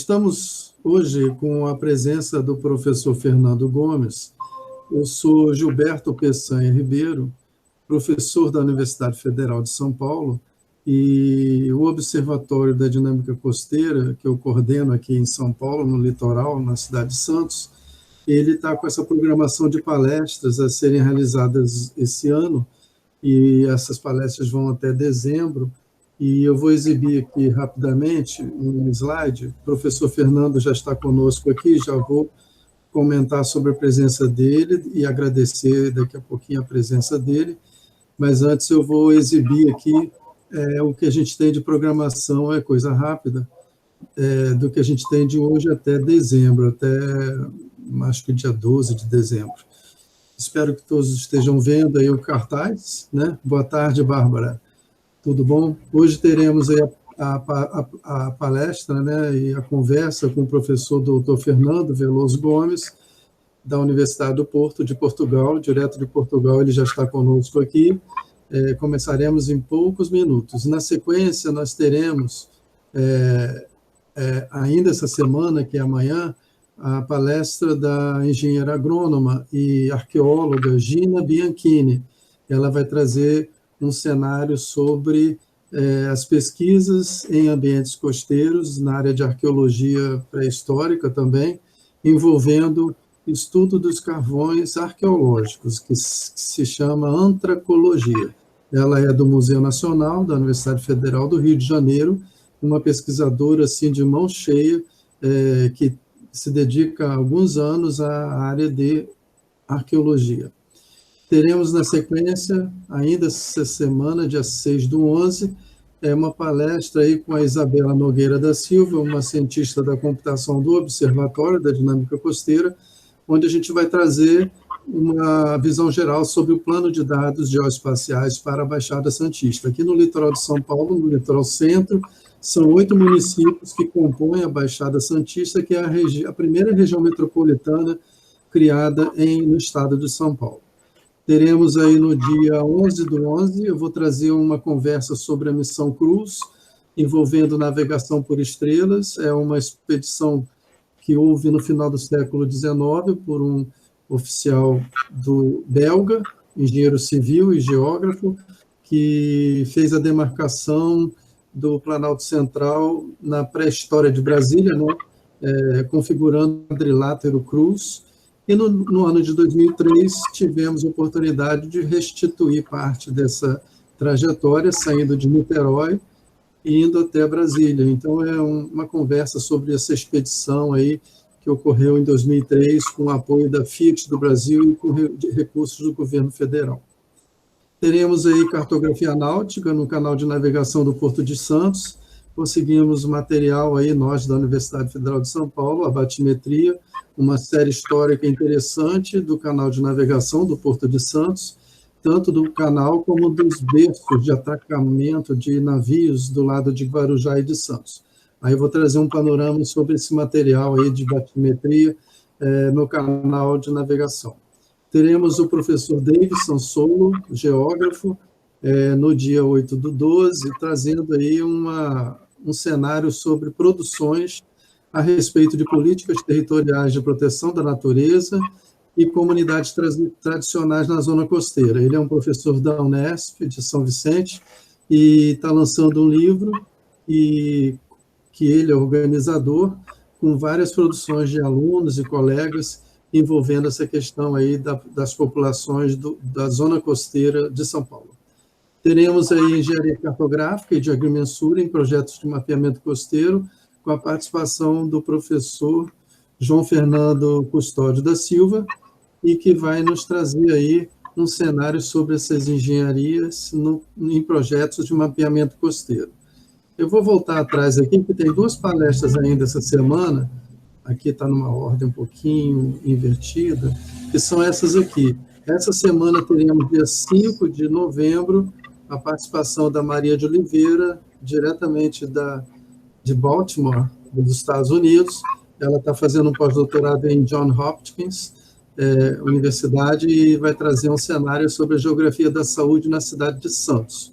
Estamos hoje com a presença do professor Fernando Gomes. Eu sou Gilberto Peçanha Ribeiro, professor da Universidade Federal de São Paulo, e o Observatório da Dinâmica Costeira, que eu coordeno aqui em São Paulo, no litoral, na cidade de Santos, ele está com essa programação de palestras a serem realizadas esse ano, e essas palestras vão até dezembro, e eu vou exibir aqui rapidamente um slide. O professor Fernando já está conosco aqui, já vou comentar sobre a presença dele e agradecer daqui a pouquinho a presença dele, mas antes eu vou exibir aqui o que a gente tem de programação, é coisa rápida, do que a gente tem de hoje até dezembro, até acho que dia 12 de dezembro. Espero que todos estejam vendo aí o cartaz, né? Boa tarde, Bárbara. Tudo bom? Hoje teremos aí a palestra, né, e a conversa com o professor doutor Fernando Veloso Gomes, da Universidade do Porto de Portugal, direto de Portugal, ele já está conosco aqui. Começaremos em poucos minutos. Na sequência, nós teremos, ainda essa semana, que é amanhã, a palestra da engenheira agrônoma e arqueóloga Gina Bianchini. Ela vai trazer um cenário sobre as pesquisas em ambientes costeiros, na área de arqueologia pré-histórica também, envolvendo estudo dos carvões arqueológicos, que se chama antracologia. Ela é do Museu Nacional, da Universidade Federal do Rio de Janeiro, uma pesquisadora assim, de mão cheia, que se dedica há alguns anos à área de arqueologia. Teremos na sequência, ainda essa semana, dia 6/11, uma palestra aí com a Isabela Nogueira da Silva, uma cientista da computação do Observatório da Dinâmica Costeira, onde a gente vai trazer uma visão geral sobre o plano de dados geoespaciais para a Baixada Santista. Aqui no litoral de São Paulo, no litoral centro, são 8 municípios que compõem a Baixada Santista, que é a primeira região metropolitana criada no estado de São Paulo. Teremos aí no dia 11/11, eu vou trazer uma conversa sobre a missão Cruz, envolvendo navegação por estrelas. É uma expedição que houve no final do século XIX por um oficial belga, engenheiro civil e geógrafo, que fez a demarcação do Planalto Central na pré-história de Brasília, né, configurando o quadrilátero Cruz. E no ano de 2003, tivemos a oportunidade de restituir parte dessa trajetória, saindo de Niterói e indo até Brasília. Então, é uma conversa sobre essa expedição aí, que ocorreu em 2003, com o apoio da Fiat do Brasil e com recursos do governo federal. Teremos aí cartografia náutica no canal de navegação do Porto de Santos. Conseguimos material aí, nós da Universidade Federal de São Paulo, a batimetria, uma série histórica interessante do canal de navegação do Porto de Santos, tanto do canal como dos berços de atracamento de navios do lado de Guarujá e de Santos. Aí eu vou trazer um panorama sobre esse material aí de batimetria no canal de navegação. Teremos o professor Davidson Solo, geógrafo, no dia 8/12, trazendo aí um cenário sobre produções a respeito de políticas territoriais de proteção da natureza e comunidades tradicionais na zona costeira. Ele é um professor da Unesp, de São Vicente, e está lançando um livro, e que ele é organizador, com várias produções de alunos e colegas, envolvendo essa questão aí das populações da zona costeira de São Paulo. Teremos aí engenharia cartográfica e de agrimensura em projetos de mapeamento costeiro, com a participação do professor João Fernando Custódio da Silva, e que vai nos trazer aí um cenário sobre essas engenharias em projetos de mapeamento costeiro. Eu vou voltar atrás aqui, porque tem 2 palestras ainda essa semana, aqui está numa ordem um pouquinho invertida, que são essas aqui. Essa semana teremos, dia 5 de novembro, a participação da Maria de Oliveira, diretamente de Baltimore, dos Estados Unidos. Ela está fazendo um pós-doutorado em Johns Hopkins Universidade, e vai trazer um cenário sobre a geografia da saúde na cidade de Santos.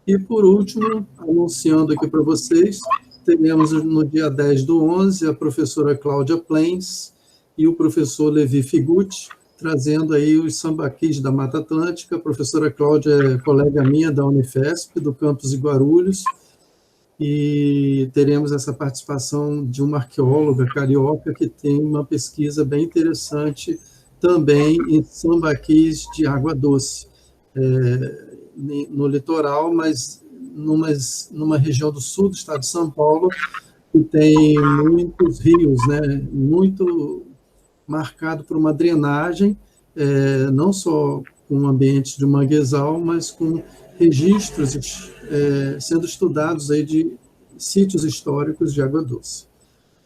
E, por último, anunciando aqui para vocês, teremos no dia 10/11 a professora Cláudia Plains e o professor Levi Figutti, trazendo aí os sambaquis da Mata Atlântica. A professora Cláudia é colega minha da Unifesp, do campus de Guarulhos, e teremos essa participação de uma arqueóloga carioca que tem uma pesquisa bem interessante também em sambaquis de água doce, no litoral, mas numa região do sul do estado de São Paulo, que tem muitos rios, né, muito marcado por uma drenagem, não só com ambientes de manguezal, mas com registros sendo estudados aí de sítios históricos de água doce.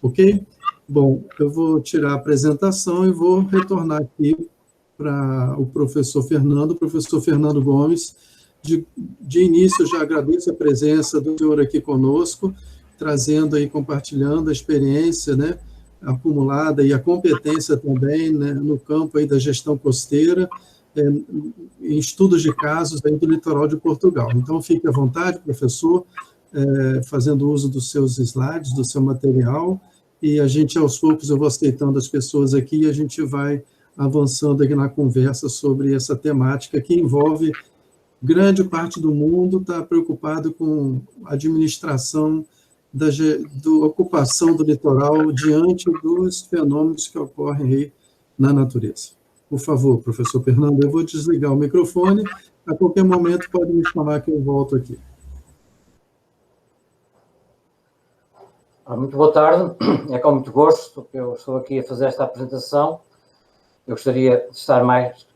Ok? Bom, eu vou tirar a apresentação e vou retornar aqui para o professor Fernando Gomes. De início, eu já agradeço a presença do senhor aqui conosco, trazendo aí, compartilhando a experiência, né, acumulada e a competência também, né, no campo aí da gestão costeira, em estudos de casos aí do litoral de Portugal. Então, fique à vontade, professor, fazendo uso dos seus slides, do seu material, e a gente, aos poucos, eu vou aceitando as pessoas aqui e a gente vai avançando aqui na conversa sobre essa temática que envolve grande parte do mundo está preocupado com a administração da ocupação do litoral diante dos fenômenos que ocorrem aí na natureza. Por favor, professor Fernando, eu vou desligar o microfone, a qualquer momento pode me chamar que eu volto aqui. Muito boa tarde, é com muito gosto que eu estou aqui a fazer esta apresentação. Eu gostaria de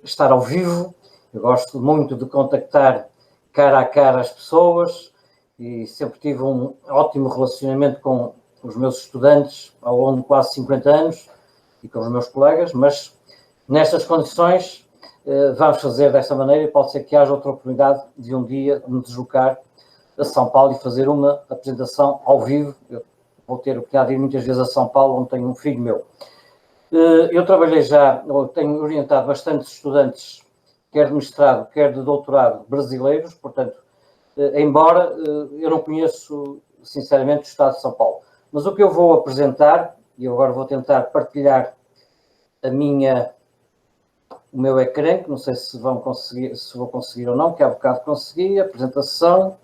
estar ao vivo. Eu gosto muito de contactar cara a cara as pessoas e sempre tive um ótimo relacionamento com os meus estudantes ao longo de quase 50 anos e com os meus colegas, mas nestas condições vamos fazer desta maneira e pode ser que haja outra oportunidade de um dia me deslocar a São Paulo e fazer uma apresentação ao vivo. Eu vou ter a oportunidade de ir muitas vezes a São Paulo, onde tenho um filho meu. Eu tenho orientado bastantes estudantes, quer de mestrado, quer de doutorado, brasileiros, portanto, embora eu não conheço, sinceramente, o estado de São Paulo. Mas o que eu vou apresentar, e eu agora vou tentar partilhar o meu ecrã, que não sei se vou conseguir ou não, que há bocado consegui, apresentação,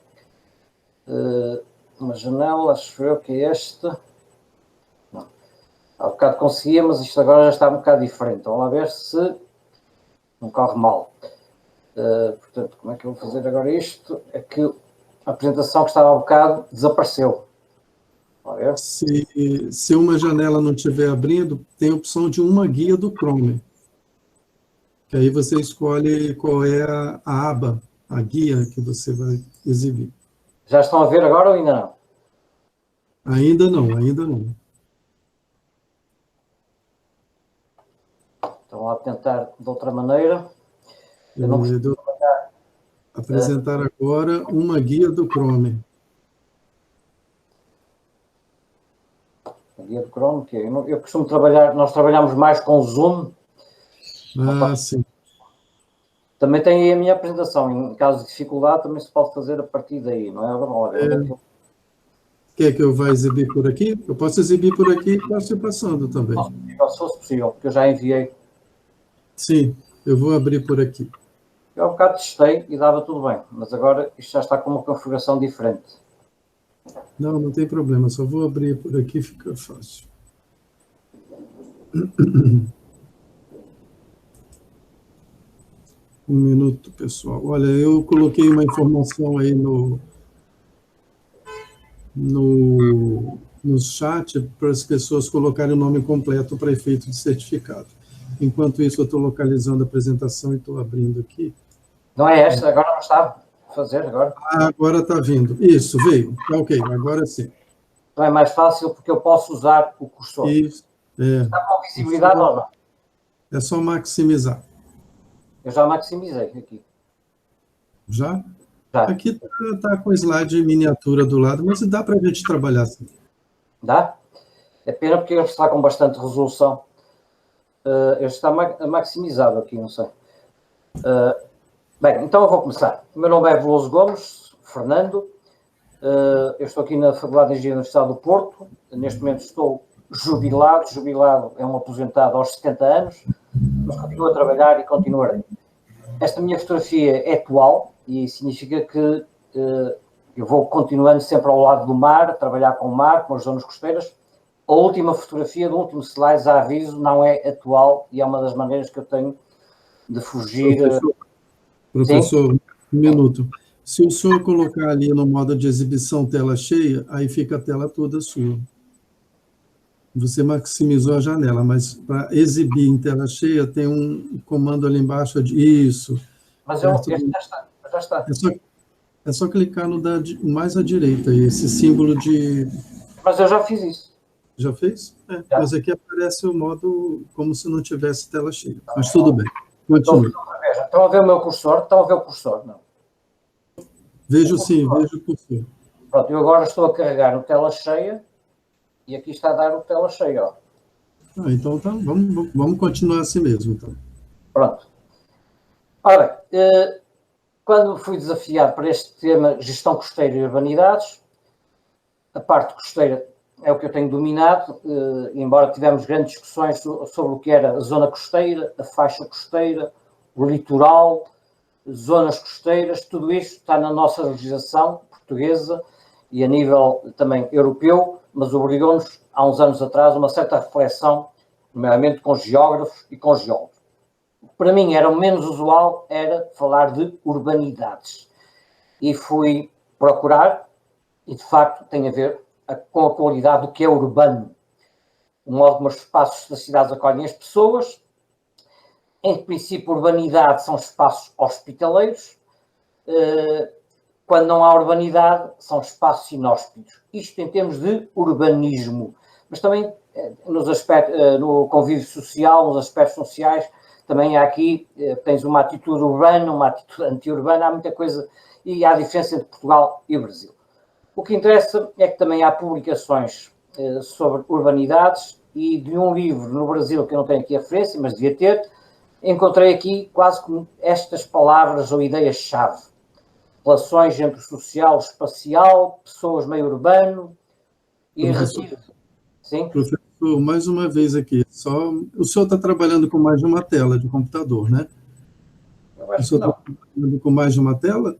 uma janela, acho eu que é esta. Não. Há bocado conseguia, mas isto agora já está um bocado diferente. Vamos lá ver se não corre mal. Portanto, como é que eu vou fazer agora isto? É que a apresentação que estava há bocado desapareceu. Se uma janela não estiver abrindo, tem a opção de uma guia do Chrome. Que aí você escolhe qual é a aba, a guia que você vai exibir. Já estão a ver agora ou ainda não? Ainda não, ainda não. Então, vamos tentar de outra maneira. Eu não vou apresentar agora uma guia do Chrome. A guia do Chrome, que eu costumo trabalhar, nós trabalhamos mais com Zoom. Sim. Também tem aí a minha apresentação. Em caso de dificuldade, também se pode fazer a partir daí, não é? Quer que eu vá exibir por aqui? Eu posso exibir por aqui e posso ir passando também. Se fosse possível, porque eu já enviei. Sim, eu vou abrir por aqui. Eu há bocado testei e dava tudo bem, mas agora isto já está com uma configuração diferente. Não tem problema, só vou abrir por aqui, fica fácil. Um minuto, pessoal. Olha, eu coloquei uma informação aí no chat para as pessoas colocarem o nome completo para efeito de certificado. Enquanto isso, eu estou localizando a apresentação e estou abrindo aqui. Não é esta? Agora não está a fazer, agora? Agora está vindo. Isso, veio. Ok, agora sim. Então é mais fácil porque eu posso usar o cursor. Isso. Está com visibilidade ou não? É só maximizar. Eu já maximizei aqui. Já? Já. Aqui está com slide miniatura do lado, mas dá para a gente trabalhar assim. Dá? É pena porque ele está com bastante resolução. Ele está maximizado aqui, não sei. Bem, então eu vou começar. O meu nome é Veloso Gomes, Fernando. Eu estou aqui na Faculdade de Engenharia da Universidade do Porto. Neste momento estou jubilado. Jubilado é um aposentado aos 70 anos, mas continuo a trabalhar e continuarei. Esta minha fotografia é atual e significa que eu vou continuando sempre ao lado do mar, a trabalhar com o mar, com as zonas costeiras. A última fotografia do último slide, já aviso, não é atual e é uma das maneiras que eu tenho de fugir. Professor, um minuto. Se o senhor colocar ali no modo de exibição tela cheia, aí fica a tela toda sua. Você maximizou a janela, mas para exibir em tela cheia tem um comando ali embaixo de isso. Mas já está. É só clicar no mais à direita, esse símbolo de... Mas eu já fiz isso. Já fez? Já. Mas aqui aparece o modo como se não tivesse tela cheia. Mas tudo bem. Continue. Estão a ver o meu cursor? Estão a ver o cursor? Não. Vejo sim, vejo o cursor. Pronto, eu agora estou a carregar no tela cheia e aqui está a dar o tela cheia. Ó. Então tá, vamos continuar assim mesmo. Então. Pronto. Ora, quando fui desafiado para este tema gestão costeira e urbanidades, a parte costeira é o que eu tenho dominado, embora tivemos grandes discussões sobre o que era a zona costeira, a faixa costeira, o litoral, zonas costeiras, tudo isto está na nossa legislação portuguesa e a nível também europeu, mas obrigou-nos, há uns anos atrás, uma certa reflexão, nomeadamente com geógrafos e com geólogos. Para mim era o menos usual, era falar de urbanidades. E fui procurar, e de facto tem a ver com a qualidade do que é urbano. O modo como os espaços das cidades acolhem as pessoas. Em princípio, urbanidade são espaços hospitaleiros. Quando não há urbanidade, são espaços inóspitos. Isto em termos de urbanismo. Mas também no convívio social, nos aspectos sociais, também há aqui, tens uma atitude urbana, uma atitude anti-urbana, há muita coisa, e há diferença entre Portugal e o Brasil. O que interessa é que também há publicações sobre urbanidades e de um livro no Brasil, que eu não tenho aqui a referência, mas devia ter, encontrei aqui quase como estas palavras ou ideias-chave. Relações entre o social, o espacial, pessoas meio urbano e retiro. Sim? Professor, mais uma vez aqui, o senhor está trabalhando com mais de uma tela de computador, né? Eu acho que não. Está trabalhando com mais de uma tela?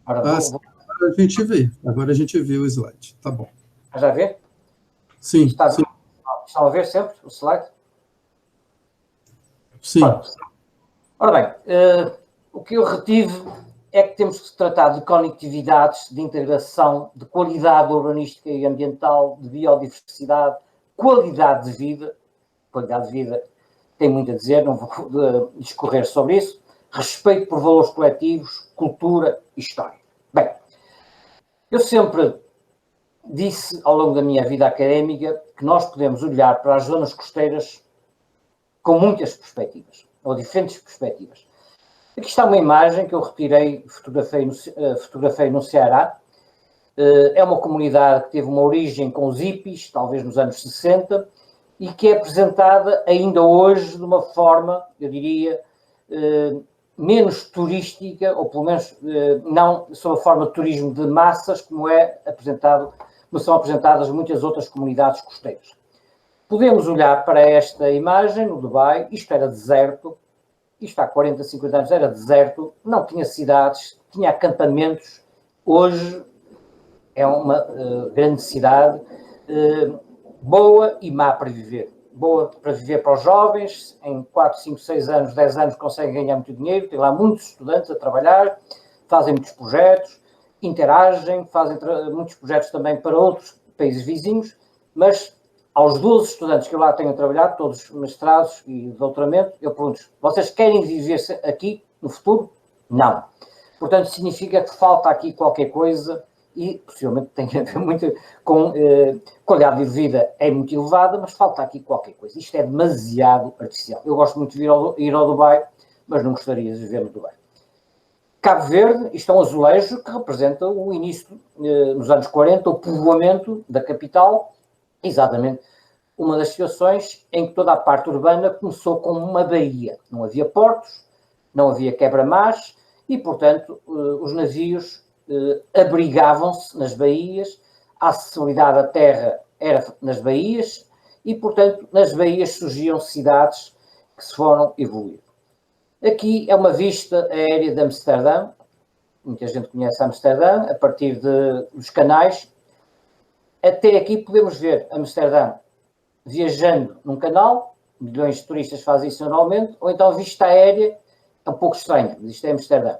Agora a gente vê. Agora a gente vê o slide. Tá bom. Já vê? Sim. Estão a ver sempre o slide? Sim. Ora bem, o que eu retive é que temos que tratar de conectividades, de integração, de qualidade urbanística e ambiental, de biodiversidade, qualidade de vida. Qualidade de vida tem muito a dizer, não vou discorrer sobre isso. Respeito por valores coletivos, cultura e história. Bem, eu sempre disse ao longo da minha vida académica que nós podemos olhar para as zonas costeiras com muitas perspectivas, ou diferentes perspectivas. Aqui está uma imagem que eu retirei, fotografei no Ceará. É uma comunidade que teve uma origem com os hippies, talvez nos anos 60, e que é apresentada ainda hoje de uma forma, eu diria, menos turística, ou pelo menos não sob a forma de turismo de massas, como são apresentadas muitas outras comunidades costeiras. Podemos olhar para esta imagem no Dubai, isto era deserto, isto há 40, 50 anos era deserto, não tinha cidades, tinha acampamentos, hoje é uma grande cidade, boa e má para viver. Boa para viver para os jovens, em 4, 5, 6 anos, 10 anos conseguem ganhar muito dinheiro, tem lá muitos estudantes a trabalhar, fazem muitos projetos, interagem, fazem muitos projetos também para outros países vizinhos, mas aos 12 estudantes que eu lá tenho a trabalhar, todos mestrados e doutoramento, eu pergunto: vocês querem viver aqui no futuro? Não. Portanto, significa que falta aqui qualquer coisa e possivelmente tem a ver muito com qualidade de vida é muito elevada, mas falta aqui qualquer coisa. Isto é demasiado artificial. Eu gosto muito de ir ao Dubai, mas não gostaria de viver no Dubai. Cabo Verde, isto é um azulejo que representa o início, nos anos 40, o povoamento da capital, exatamente uma das situações em que toda a parte urbana começou como uma baía. Não havia portos, não havia quebra-mares e, portanto, os navios abrigavam-se nas baías, a acessibilidade à terra era nas baías e, portanto, nas baías surgiam cidades que se foram evoluir. Aqui é uma vista aérea de Amsterdão, muita gente conhece Amsterdão, a partir dos canais. Até aqui podemos ver Amsterdão viajando num canal, milhões de turistas fazem isso normalmente, ou então vista aérea, é um pouco estranho, mas isto é Amsterdão.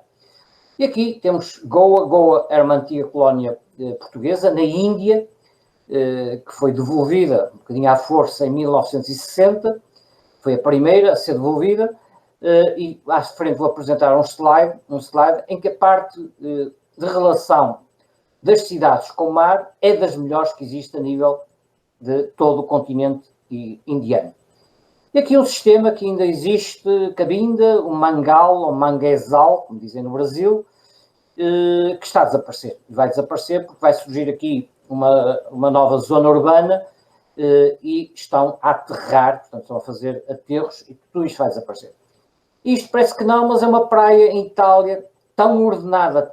E aqui temos Goa. Goa era uma antiga colónia portuguesa, na Índia, que foi devolvida um bocadinho à força em 1960, foi a primeira a ser devolvida, e à frente vou apresentar um slide em que a parte de relação das cidades com o mar é das melhores que existe a nível de todo o continente indiano. E aqui um sistema que ainda existe, Cabinda, o Mangal, ou Manguezal, como dizem no Brasil, que está a desaparecer. Vai desaparecer porque vai surgir aqui uma nova zona urbana e estão a aterrar, portanto estão a fazer aterros e tudo isto vai desaparecer. Isto parece que não, mas é uma praia em Itália tão ordenada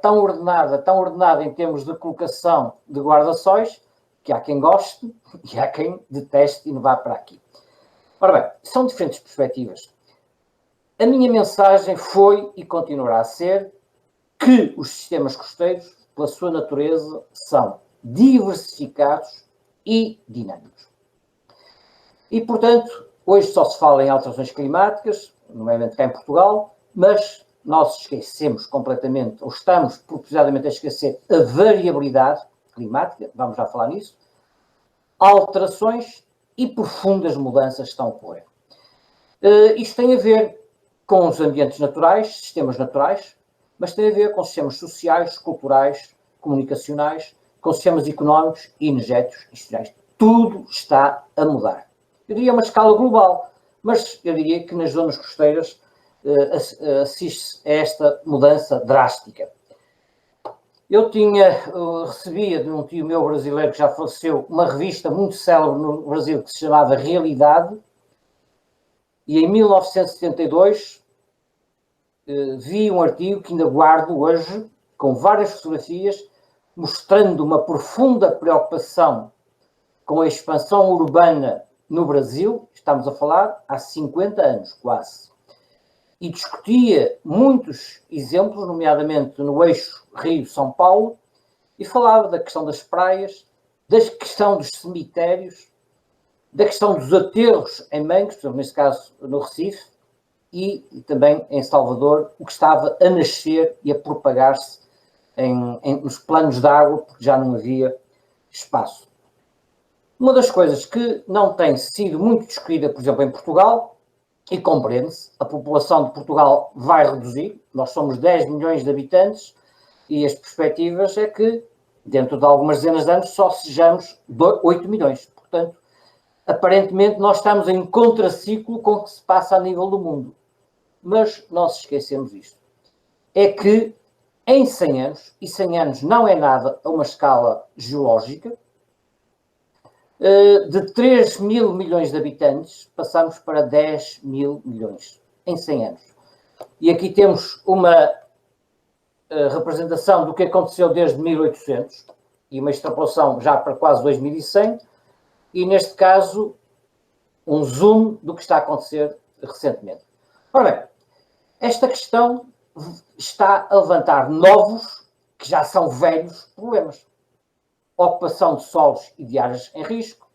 em termos de colocação de guarda-sóis, que há quem goste e há quem deteste e não vá para aqui. Ora bem, são diferentes perspectivas. A minha mensagem foi e continuará a ser que os sistemas costeiros, pela sua natureza, são diversificados e dinâmicos. E, portanto, hoje só se fala em alterações climáticas, nomeadamente cá em Portugal, mas nós esquecemos completamente, ou estamos propositadamente a esquecer, a variabilidade climática, vamos já falar nisso, alterações e profundas mudanças estão a ocorrer. Isto tem a ver com os ambientes naturais, sistemas naturais, mas tem a ver com sistemas sociais, culturais, comunicacionais, com sistemas económicos e energéticos e sociais. Tudo está a mudar. Eu diria uma escala global, mas eu diria que nas zonas costeiras assiste a esta mudança drástica. Eu recebia de um tio meu brasileiro que já faleceu uma revista muito célebre no Brasil que se chamava Realidade, e em 1972 vi um artigo que ainda guardo hoje, com várias fotografias, mostrando uma profunda preocupação com a expansão urbana no Brasil, estamos a falar há 50 anos quase, e discutia muitos exemplos, nomeadamente no eixo Rio-São Paulo, e falava da questão das praias, da questão dos cemitérios, da questão dos aterros em Mangos, neste caso no Recife, e também em Salvador, o que estava a nascer e a propagar-se nos planos de água, porque já não havia espaço. Uma das coisas que não tem sido muito discutida, por exemplo, em Portugal, e compreende-se, a população de Portugal vai reduzir, nós somos 10 milhões de habitantes, e as perspectivas é que, dentro de algumas dezenas de anos, só sejamos 8 milhões. Portanto, aparentemente, nós estamos em contraciclo com o que se passa a nível do mundo. Mas nós esquecemos isto. É que, em 100 anos, e 100 anos não é nada a uma escala geológica, de 3 mil milhões de habitantes, passamos para 10 mil milhões, em 100 anos. E aqui temos uma representação do que aconteceu desde 1800, e uma extrapolação já para quase 2100, e neste caso, um zoom do que está a acontecer recentemente. Ora bem, esta questão está a levantar novos, que já são velhos, problemas. Ocupação de solos e de áreas em risco,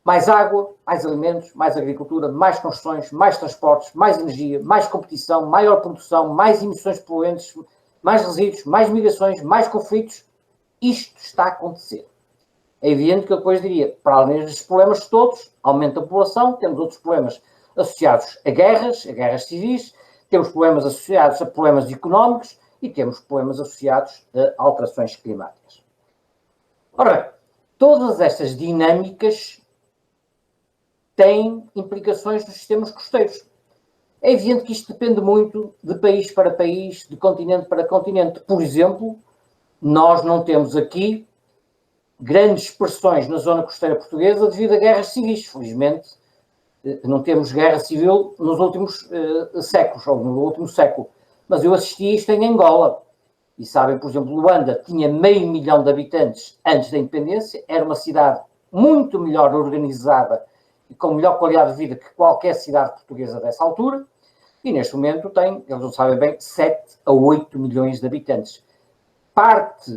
mais água, mais alimentos, mais agricultura, mais construções, mais transportes, mais energia, mais competição, maior produção, mais emissões poluentes, mais resíduos, mais migrações, mais conflitos. Isto está a acontecer. É evidente que eu depois diria, para além destes problemas todos, aumento da população, temos outros problemas associados a guerras civis, temos problemas associados a problemas económicos e temos problemas associados a alterações climáticas. Ora bem, todas estas dinâmicas têm implicações nos sistemas costeiros. É evidente que isto depende muito de país para país, de continente para continente. Por exemplo, nós não temos aqui grandes expressões na zona costeira portuguesa devido a guerras civis. Felizmente, não temos guerra civil nos últimos séculos, ou no último século. Mas eu assisti isto em Angola. E sabem, por exemplo, Luanda tinha 500 mil de habitantes antes da independência, era uma cidade muito melhor organizada e com melhor qualidade de vida que qualquer cidade portuguesa dessa altura, e neste momento tem, eles não sabem bem, 7 a 8 milhões de habitantes.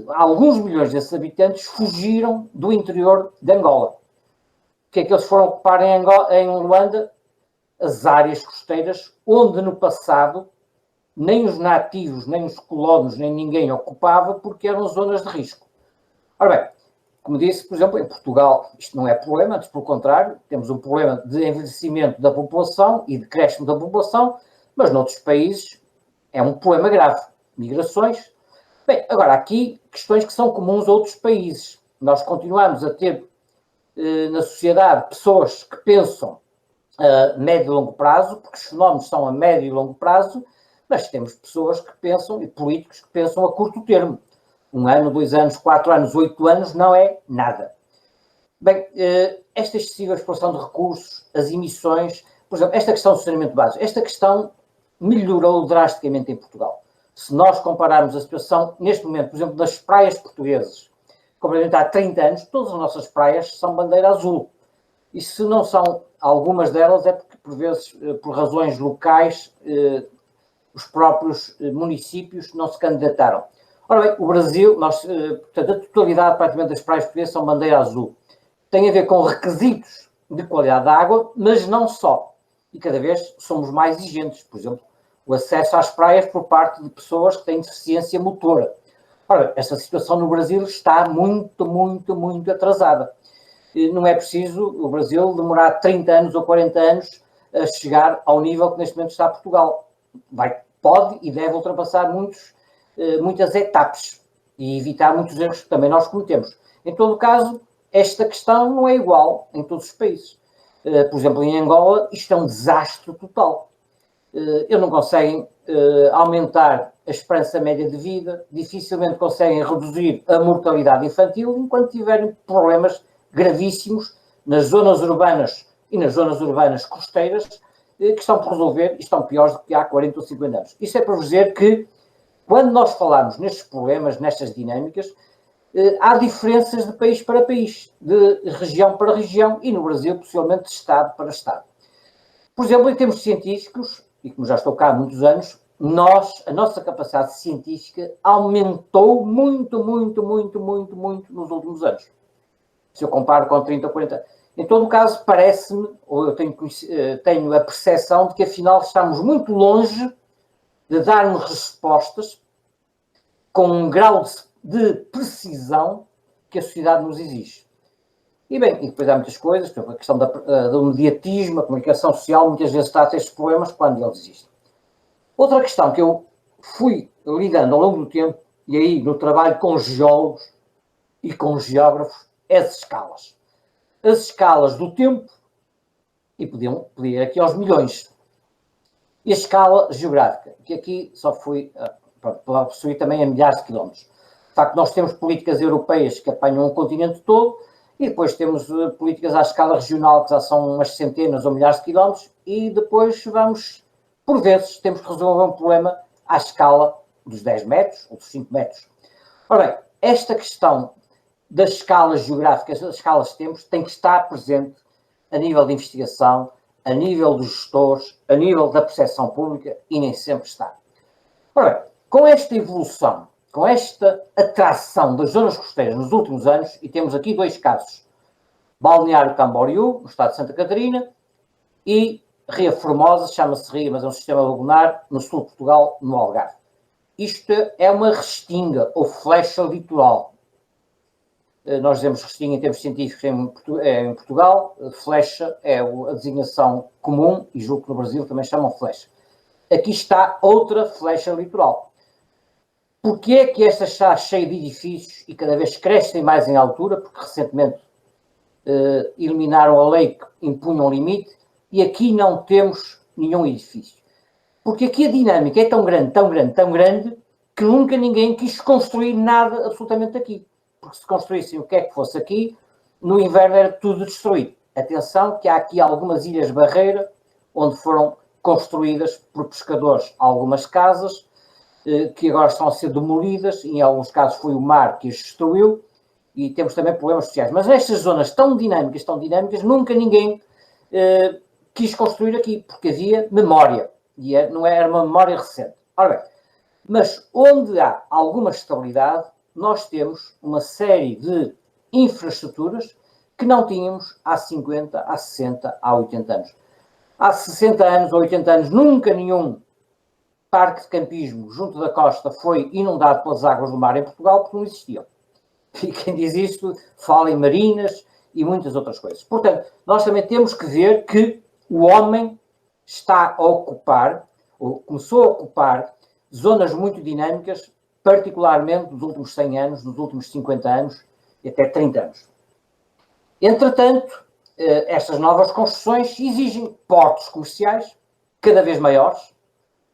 Alguns milhões desses habitantes fugiram do interior de Angola. O que é que eles foram ocupar em Luanda? As áreas costeiras, onde no passado nem os nativos, nem os colonos, nem ninguém ocupava, porque eram zonas de risco. Ora bem, como disse, por exemplo, em Portugal isto não é problema, antes pelo contrário, temos um problema de envelhecimento da população e de crescimento da população, mas noutros países é um problema grave. Migrações. Bem, agora, aqui questões que são comuns a outros países. Nós continuamos a ter na sociedade pessoas que pensam a médio e longo prazo, porque os fenómenos são a médio e longo prazo, mas temos pessoas que pensam, e políticos que pensam a curto termo. 1 ano, 2 anos, 4 anos, 8 anos não é nada. Bem, esta excessiva exploração de recursos, as emissões, por exemplo, esta questão do saneamento básico, esta questão melhorou drasticamente em Portugal. Se nós compararmos a situação, neste momento, por exemplo, das praias portuguesas, comparativamente há 30 anos, todas as nossas praias são bandeira azul. E se não são algumas delas, é porque, por vezes, por razões locais, os próprios municípios não se candidataram. Ora bem, o Brasil, portanto, a totalidade praticamente das praias portuguesas são bandeira azul. Tem a ver com requisitos de qualidade da água, mas não só. E cada vez somos mais exigentes. Por exemplo, o acesso às praias por parte de pessoas que têm deficiência motora. Ora, esta situação no Brasil está muito, muito, muito atrasada. Não é preciso o Brasil demorar 30 anos ou 40 anos a chegar ao nível que neste momento está Portugal. Pode e deve ultrapassar muitas etapas e evitar muitos erros que também nós cometemos. Em todo o caso, esta questão não é igual em todos os países. Por exemplo, em Angola, isto é um desastre total. Eles não conseguem aumentar a esperança média de vida, dificilmente conseguem reduzir a mortalidade infantil, enquanto tiverem problemas gravíssimos nas zonas urbanas e nas zonas urbanas costeiras, que estão por resolver e estão piores do que há 40 ou 50 anos. Isso é para dizer que, quando nós falamos nestes problemas, nestas dinâmicas, há diferenças de país para país, de região para região e, no Brasil, possivelmente de Estado para Estado. Por exemplo, em termos científicos, e como já estou cá há muitos anos, a nossa capacidade científica aumentou muito, muito, muito, muito, muito nos últimos anos. Se eu comparo com 30 ou 40 anos. Em todo o caso, parece-me, ou eu tenho a percepção de que, afinal, estamos muito longe de darmos respostas com um grau de precisão que a sociedade nos exige. E bem, e depois há muitas coisas, por exemplo, a questão do mediatismo, a comunicação social, muitas vezes trata estes problemas quando eles existem. Outra questão que eu fui lidando ao longo do tempo, e aí no trabalho com geólogos e com geógrafos, é as escalas. As escalas do tempo, e podia ir aqui aos milhões. E a escala geográfica, que aqui só fui possuir também a milhares de quilómetros. De facto, nós temos políticas europeias que apanham o continente todo, e depois temos políticas à escala regional, que já são umas centenas ou milhares de quilómetros, e depois por vezes, temos que resolver um problema à escala dos 10 metros ou dos 5 metros. Ora bem, esta questão das escalas geográficas, das escalas de tempos, tem que estar presente a nível de investigação, a nível dos gestores, a nível da percepção pública, e nem sempre está. Ora bem, com esta evolução, com esta atração das zonas costeiras nos últimos anos, e temos aqui 2 casos, Balneário Camboriú, no estado de Santa Catarina, e Ria Formosa, chama-se Ria, mas é um sistema lagunar, no sul de Portugal, no Algarve. Isto é uma restinga, ou flecha litoral. Nós dizemos restinga em termos científicos em Portugal, flecha é a designação comum, e julgo que no Brasil também chamam flecha. Aqui está outra flecha litoral. Porquê é que esta está cheia de edifícios e cada vez crescem mais em altura? Porque recentemente eliminaram a lei que impunha um limite, e aqui não temos nenhum edifício. Porque aqui a dinâmica é tão grande, tão grande, tão grande, que nunca ninguém quis construir nada absolutamente aqui. Porque se construíssem o que é que fosse aqui, no inverno era tudo destruído. Atenção que há aqui algumas ilhas barreira, onde foram construídas por pescadores algumas casas, que agora estão a ser demolidas, em alguns casos foi o mar que as destruiu, e temos também problemas sociais. Mas estas zonas tão dinâmicas, nunca ninguém quis construir aqui, porque havia memória, e não era uma memória recente. Ora bem, mas onde há alguma estabilidade, nós temos uma série de infraestruturas que não tínhamos há 50, há 60, há 80 anos. Há 60 anos ou 80 anos, nunca nenhum parque de campismo junto da costa foi inundado pelas águas do mar em Portugal, porque não existiam. E quem diz isto fala em marinas e muitas outras coisas. Portanto, nós também temos que ver que o homem está a ocupar, ou começou a ocupar, zonas muito dinâmicas, particularmente nos últimos 100 anos, nos últimos 50 anos e até 30 anos. Entretanto, estas novas construções exigem portos comerciais cada vez maiores.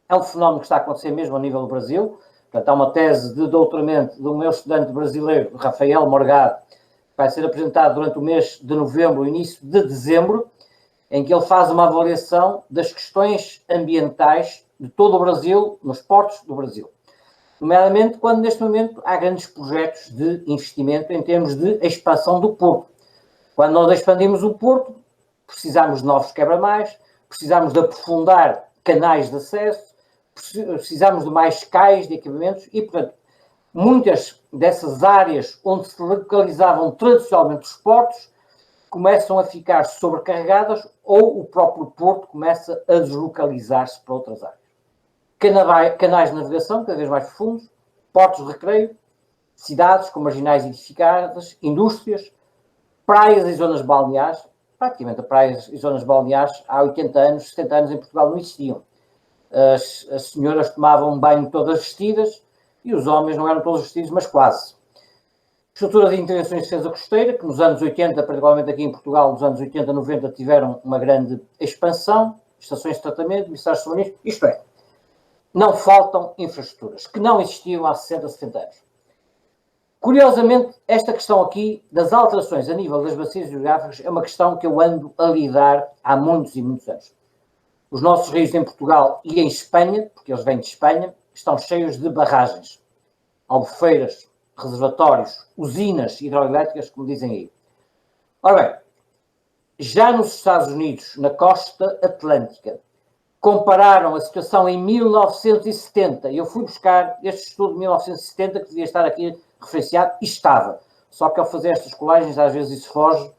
É um fenómeno que está a acontecer mesmo a nível do Brasil. Portanto, há uma tese de doutoramento do meu estudante brasileiro, Rafael Morgado, que vai ser apresentado durante o mês de novembro, início de dezembro, em que ele faz uma avaliação das questões ambientais de todo o Brasil, nos portos do Brasil. Nomeadamente, quando neste momento há grandes projetos de investimento em termos de expansão do porto. Quando nós expandimos o porto, precisamos de novos quebra-mares, precisamos de aprofundar canais de acesso, precisamos de mais cais de equipamentos e, portanto, muitas dessas áreas onde se localizavam tradicionalmente os portos começam a ficar sobrecarregadas ou o próprio porto começa a deslocalizar-se para outras áreas. Canais de navegação cada vez mais profundos, portos de recreio, cidades com marginais edificadas, indústrias, praias e zonas balneares. Praticamente praias e zonas balneares há 80 anos, 70 anos em Portugal não existiam. As senhoras tomavam banho todas vestidas e os homens não eram todos vestidos, mas quase. Estrutura de intervenções de defesa costeira, que nos anos 80, particularmente aqui em Portugal, nos anos 80, 90, tiveram uma grande expansão, estações de tratamento, missões submarinas, isto é, não faltam infraestruturas, que não existiam há 60, 70 anos. Curiosamente, esta questão aqui das alterações a nível das bacias hidrográficas é uma questão que eu ando a lidar há muitos e muitos anos. Os nossos rios em Portugal e em Espanha, porque eles vêm de Espanha, estão cheios de barragens, albufeiras, reservatórios, usinas hidroelétricas, como dizem aí. Ora bem, já nos Estados Unidos, na costa atlântica, compararam a situação em 1970, e eu fui buscar este estudo de 1970, que devia estar aqui referenciado, e estava. Só que ao fazer estas colagens, às vezes isso foge.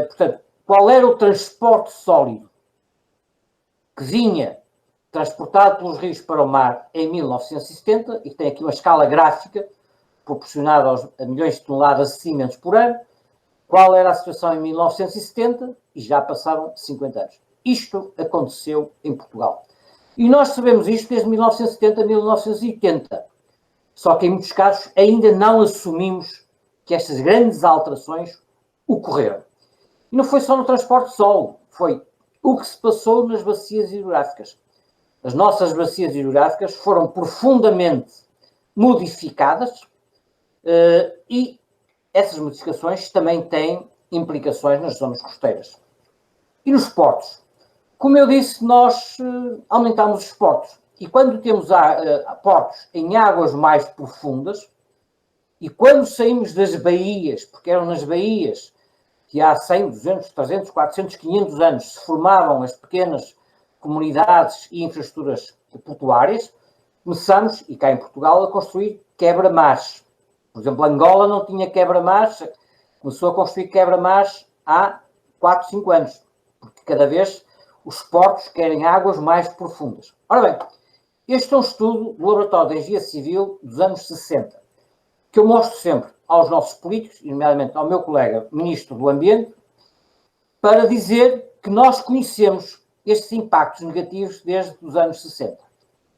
Portanto, qual era o transporte sólido que vinha transportado pelos rios para o mar em 1970, e que tem aqui uma escala gráfica proporcionada a milhões de toneladas de cimentos por ano? Qual era a situação em 1970? E já passaram 50 anos. Isto aconteceu em Portugal. E nós sabemos isto desde 1970 a 1980. Só que em muitos casos ainda não assumimos que estas grandes alterações ocorreram. E não foi só no transporte solo, foi o que se passou nas bacias hidrográficas. As nossas bacias hidrográficas foram profundamente modificadas e essas modificações também têm implicações nas zonas costeiras. E nos portos? Como eu disse, nós aumentamos os portos. E quando temos portos em águas mais profundas, e quando saímos das baías, porque eram nas baías que há 100, 200, 300, 400, 500 anos se formavam as pequenas comunidades e infraestruturas portuárias, começamos, e cá em Portugal, a construir quebra-mares. Por exemplo, Angola não tinha quebra-mares, começou a construir quebra-mares há 4, 5 anos, porque cada vez os portos querem águas mais profundas. Ora bem, este é um estudo do Laboratório de Engenharia Civil dos anos 60, que eu mostro sempre aos nossos políticos, e nomeadamente ao meu colega Ministro do Ambiente, para dizer que nós conhecemos estes impactos negativos desde os anos 60.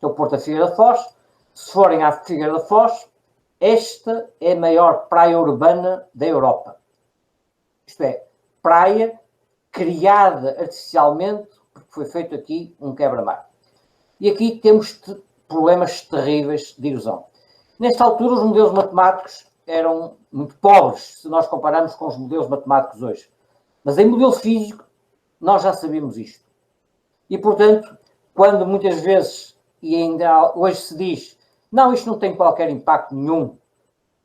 É o Porto da Figueira da Foz. Se forem à Figueira da Foz, esta é a maior praia urbana da Europa. Isto é, praia criada artificialmente, porque foi feito aqui um quebra-mar. E aqui temos problemas terríveis de erosão. Nesta altura, os modelos matemáticos eram muito pobres, se nós compararmos com os modelos matemáticos hoje. Mas em modelo físico, nós já sabíamos isto. E, portanto, quando muitas vezes e ainda hoje se diz, não, isto não tem qualquer impacto nenhum,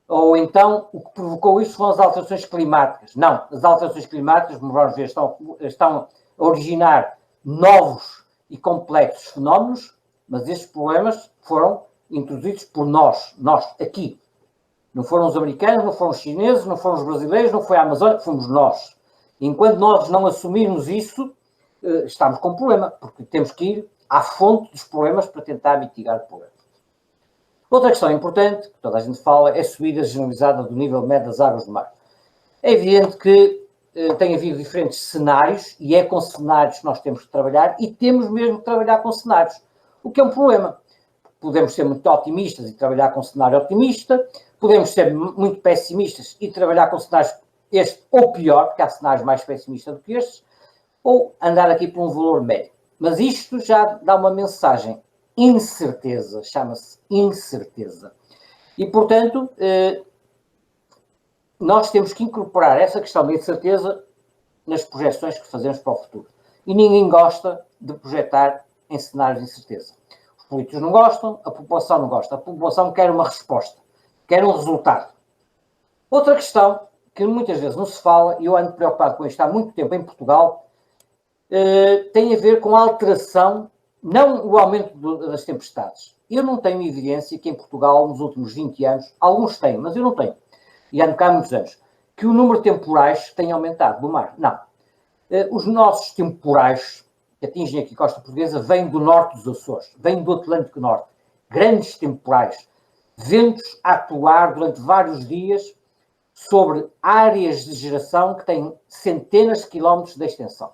ou então o que provocou isto foram as alterações climáticas. Não, as alterações climáticas, como vamos ver, estão a originar novos e complexos fenómenos, mas estes problemas foram introduzidos por nós aqui. Não foram os americanos, não foram os chineses, não foram os brasileiros, não foi a Amazônia, fomos nós. E enquanto nós não assumirmos isso, estamos com um problema, porque temos que ir à fonte dos problemas para tentar mitigar o problema. Outra questão importante, que toda a gente fala, é a subida generalizada do nível médio das águas do mar. É evidente que tem havido diferentes cenários, e é com cenários que nós temos que trabalhar, e temos mesmo que trabalhar com cenários, o que é um problema. Podemos ser muito otimistas e trabalhar com um cenário otimista, podemos ser muito pessimistas e trabalhar com cenários este ou pior, porque há cenários mais pessimistas do que estes, ou andar aqui por um valor médio. Mas isto já dá uma mensagem, incerteza, chama-se incerteza. E, portanto, nós temos que incorporar essa questão da incerteza nas projeções que fazemos para o futuro. E ninguém gosta de projetar em cenários de incerteza. Os políticos não gostam, a população não gosta. A população quer uma resposta, quer um resultado. Outra questão que muitas vezes não se fala, e eu ando preocupado com isto há muito tempo em Portugal, tem a ver com a alteração, não o aumento das tempestades. Eu não tenho evidência que em Portugal, nos últimos 20 anos, alguns têm, mas eu não tenho, e ando cá há muitos anos, que o número de temporais tenha aumentado do mar. Não. Os nossos temporais que atingem aqui a costa portuguesa vêm do norte dos Açores, vêm do Atlântico Norte. Grandes temporais, ventos a atuar durante vários dias sobre áreas de geração que têm centenas de quilómetros de extensão.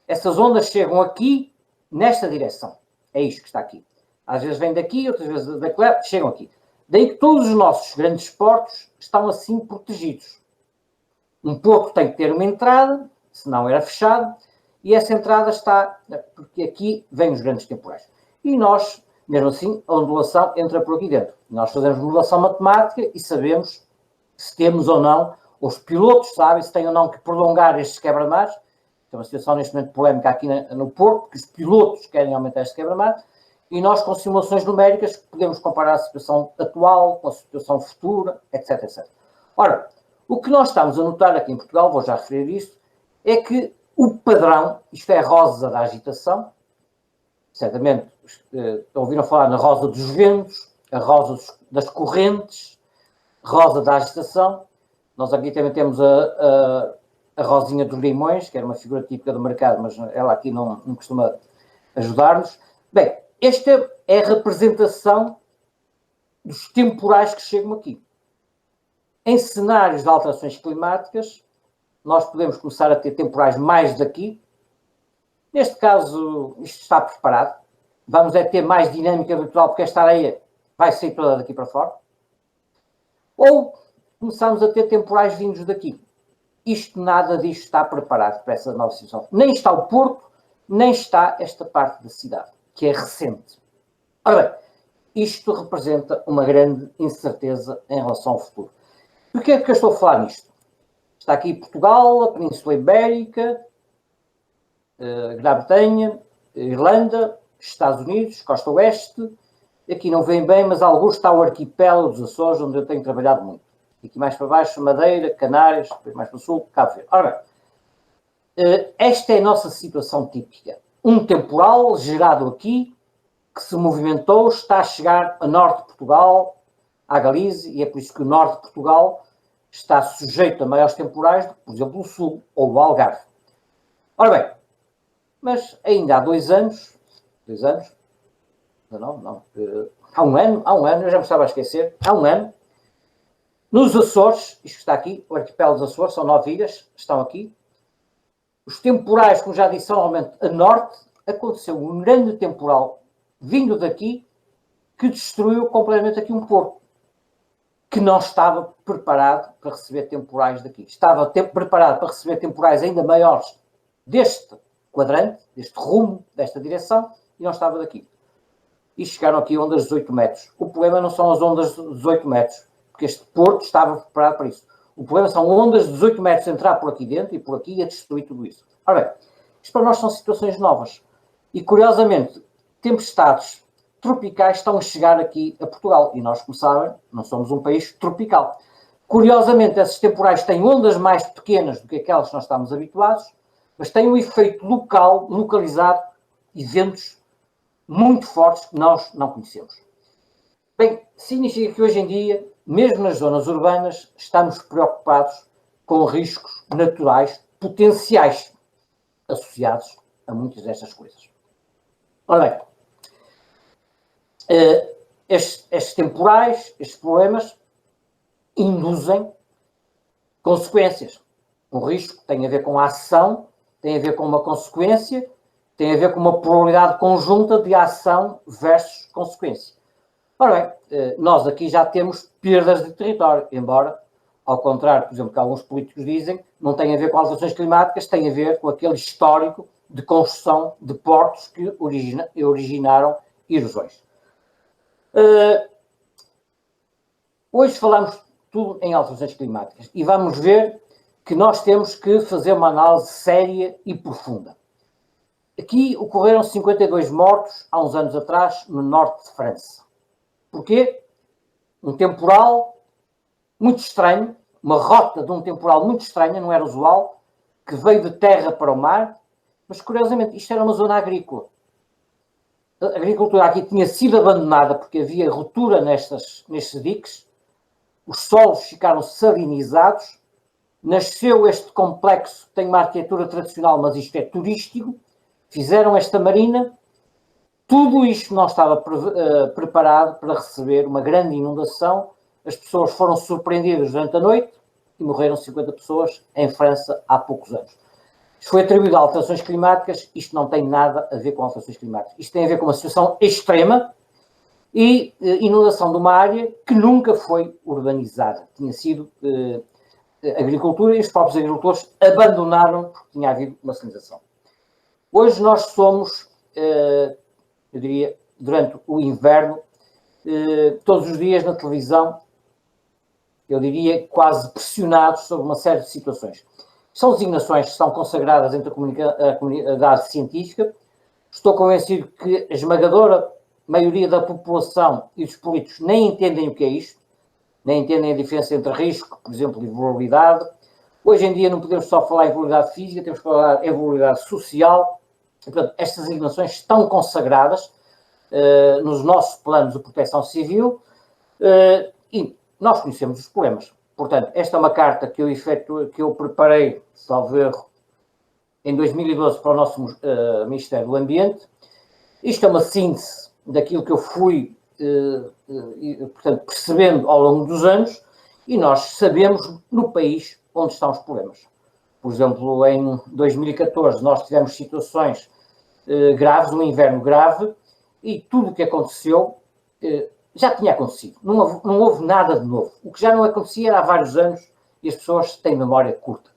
Essas ondas chegam aqui, nesta direção. É isto que está aqui. Às vezes vêm daqui, outras vezes daqui, chegam aqui. Daí que todos os nossos grandes portos estão assim protegidos. Um porto tem que ter uma entrada, senão era fechado, e essa entrada está, porque aqui vêm os grandes temporais. E nós, mesmo assim, a ondulação entra por aqui dentro. Nós fazemos modelação matemática e sabemos se temos ou não, os pilotos sabem se têm ou não que prolongar estes quebra-mares. É uma situação neste momento polémica aqui no Porto, que os pilotos querem aumentar este quebra-mar, e nós com simulações numéricas podemos comparar a situação atual com a situação futura, etc, etc. Ora, o que nós estamos a notar aqui em Portugal, vou já referir isso, é que o padrão, isto é a rosa da agitação, certamente ouviram falar na rosa dos ventos, a rosa das correntes, rosa da agitação. Nós aqui também temos a rosinha dos limões, que era uma figura típica do mercado, mas ela aqui não costuma ajudar-nos. Bem, esta é a representação dos temporais que chegam aqui. Em cenários de alterações climáticas, nós podemos começar a ter temporais mais daqui. Neste caso, isto está preparado. Vamos ter mais dinâmica natural, porque esta areia vai sair toda daqui para fora. Ou começamos a ter temporais vindos daqui. Nada disto está preparado para essa nova situação. Nem está o Porto, nem está esta parte da cidade, que é recente. Ora bem, isto representa uma grande incerteza em relação ao futuro. Por que é que eu estou a falar nisto? Está aqui Portugal, a Península Ibérica, Grã-Bretanha, Irlanda, Estados Unidos, Costa Oeste. Aqui não vem bem, mas alguns está o arquipélago dos Açores, onde eu tenho trabalhado muito. Aqui mais para baixo, Madeira, Canárias, depois mais para o sul, Cabo Verde. Ora bem, esta é a nossa situação típica. Um temporal gerado aqui, que se movimentou, está a chegar a norte de Portugal, à Galiza, e é por isso que o norte de Portugal está sujeito a maiores temporais do que, por exemplo, o sul ou o Algarve. Ora bem, mas ainda há 2 anos, há um ano, eu já me estava a esquecer, há um ano, nos Açores, isto está aqui, o arquipélago dos Açores, são 9 ilhas, estão aqui. Os temporais, como já disse, normalmente a norte, aconteceu um grande temporal vindo daqui que destruiu completamente aqui um porto que não estava preparado para receber temporais daqui. Estava preparado para receber temporais ainda maiores deste quadrante, deste rumo, desta direção, e não estava daqui. E chegaram aqui ondas de 18 metros. O problema não são as ondas de 18 metros, porque este porto estava preparado para isso. O problema são ondas de 18 metros entrar por aqui dentro e por aqui e a destruir tudo isso. Ora bem, isto para nós são situações novas. E, curiosamente, tempestades tropicais estão a chegar aqui a Portugal. E nós, como sabem, não somos um país tropical. Curiosamente, esses temporais têm ondas mais pequenas do que aquelas que nós estamos habituados, mas têm um efeito local, localizado, e ventos muito fortes que nós não conhecemos. Bem, significa que hoje em dia, mesmo nas zonas urbanas, estamos preocupados com riscos naturais potenciais associados a muitas destas coisas. Ora bem, estes temporais, estes problemas, induzem consequências. O risco tem a ver com a ação, tem a ver com uma consequência, tem a ver com uma probabilidade conjunta de ação versus consequência. Ora bem, nós aqui já temos perdas de território, embora, ao contrário, por exemplo, que alguns políticos dizem, não tem a ver com alterações climáticas, tem a ver com aquele histórico de construção de portos que originaram erosões. Hoje falamos tudo em alterações climáticas e vamos ver que nós temos que fazer uma análise séria e profunda. Aqui ocorreram 52 mortos há uns anos atrás no norte de França. Porquê? Um temporal muito estranho, uma rota de um temporal muito estranha, não era usual, que veio de terra para o mar, mas curiosamente isto era uma zona agrícola. A agricultura aqui tinha sido abandonada porque havia ruptura nestes diques, os solos ficaram salinizados, nasceu este complexo que tem uma arquitetura tradicional, mas isto é turístico, fizeram esta marina, tudo isto não estava preparado para receber uma grande inundação, as pessoas foram surpreendidas durante a noite e morreram 50 pessoas em França há poucos anos. Isto foi atribuído a alterações climáticas, isto não tem nada a ver com alterações climáticas, isto tem a ver com uma situação extrema e inundação de uma área que nunca foi urbanizada, tinha sido agricultura e os próprios agricultores abandonaram porque tinha havido uma salinização. Hoje nós somos, eu diria, durante o inverno, todos os dias na televisão, eu diria quase pressionados sobre uma série de situações. São designações que são consagradas entre a comunidade científica. Estou convencido que a esmagadora maioria da população e dos políticos nem entendem o que é isto, nem entendem a diferença entre risco, por exemplo, e vulnerabilidade. Hoje em dia não podemos só falar em vulnerabilidade física, temos que falar em vulnerabilidade social. E, portanto, estas designações estão consagradas nos nossos planos de proteção civil e nós conhecemos os problemas. Portanto, esta é uma carta que eu preparei, salvo erro, em 2012 para o nosso Ministério do Ambiente. Isto é uma síntese daquilo que eu fui, portanto, percebendo ao longo dos anos e nós sabemos no país onde estão os problemas. Por exemplo, em 2014 nós tivemos situações graves, um inverno grave, e tudo o que aconteceu já tinha acontecido. Não houve nada de novo. O que já não acontecia era há vários anos e as pessoas têm memória curta.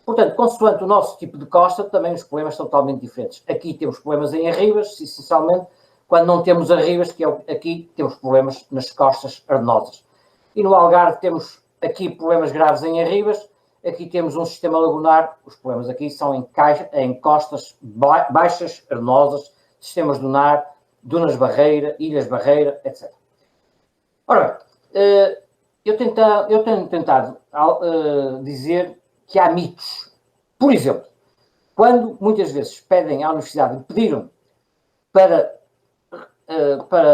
Portanto, consoante o nosso tipo de costa, também os problemas são totalmente diferentes. Aqui temos problemas em arribas, essencialmente, quando não temos arribas, aqui temos problemas nas costas arenosas. E no Algarve temos aqui problemas graves em arribas, aqui temos um sistema lagunar, os problemas aqui são em costas baixas, arenosas, sistemas dunar, dunas barreira, ilhas barreira, etc. Ora bem, eu tenho tentado dizer que há mitos. Por exemplo, quando muitas vezes pedem à universidade e pediram para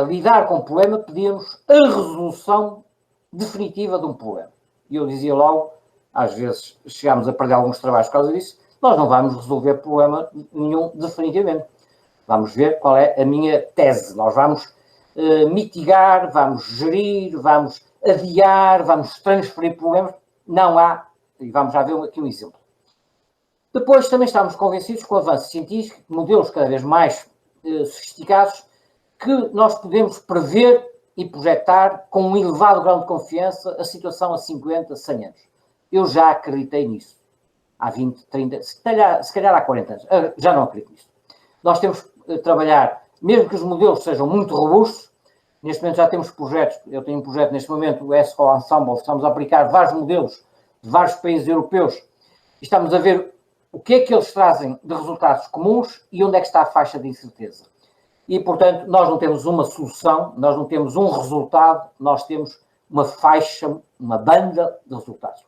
lidar com o problema, pedíamos a resolução definitiva de um problema. E eu dizia logo, às vezes chegámos a perder alguns trabalhos por causa disso, nós não vamos resolver problema nenhum definitivamente. Vamos ver qual é a minha tese. Nós vamos mitigar, vamos gerir, vamos adiar, vamos transferir problemas. Não há, e vamos já ver aqui um exemplo. Depois também estamos convencidos com o avanço científico, modelos cada vez mais sofisticados, que nós podemos prever e projetar com um elevado grau de confiança a situação a 50, 100 anos. Eu já acreditei nisso. Há 20, 30, se calhar há 40 anos. Já não acredito nisso. Nós temos que trabalhar, mesmo que os modelos sejam muito robustos, neste momento já temos projetos, eu tenho um projeto neste momento, o ESCO Ensemble, estamos a aplicar vários modelos de vários países europeus e estamos a ver o que é que eles trazem de resultados comuns e onde é que está a faixa de incerteza. E, portanto, nós não temos uma solução, nós não temos um resultado, nós temos uma faixa, uma banda de resultados.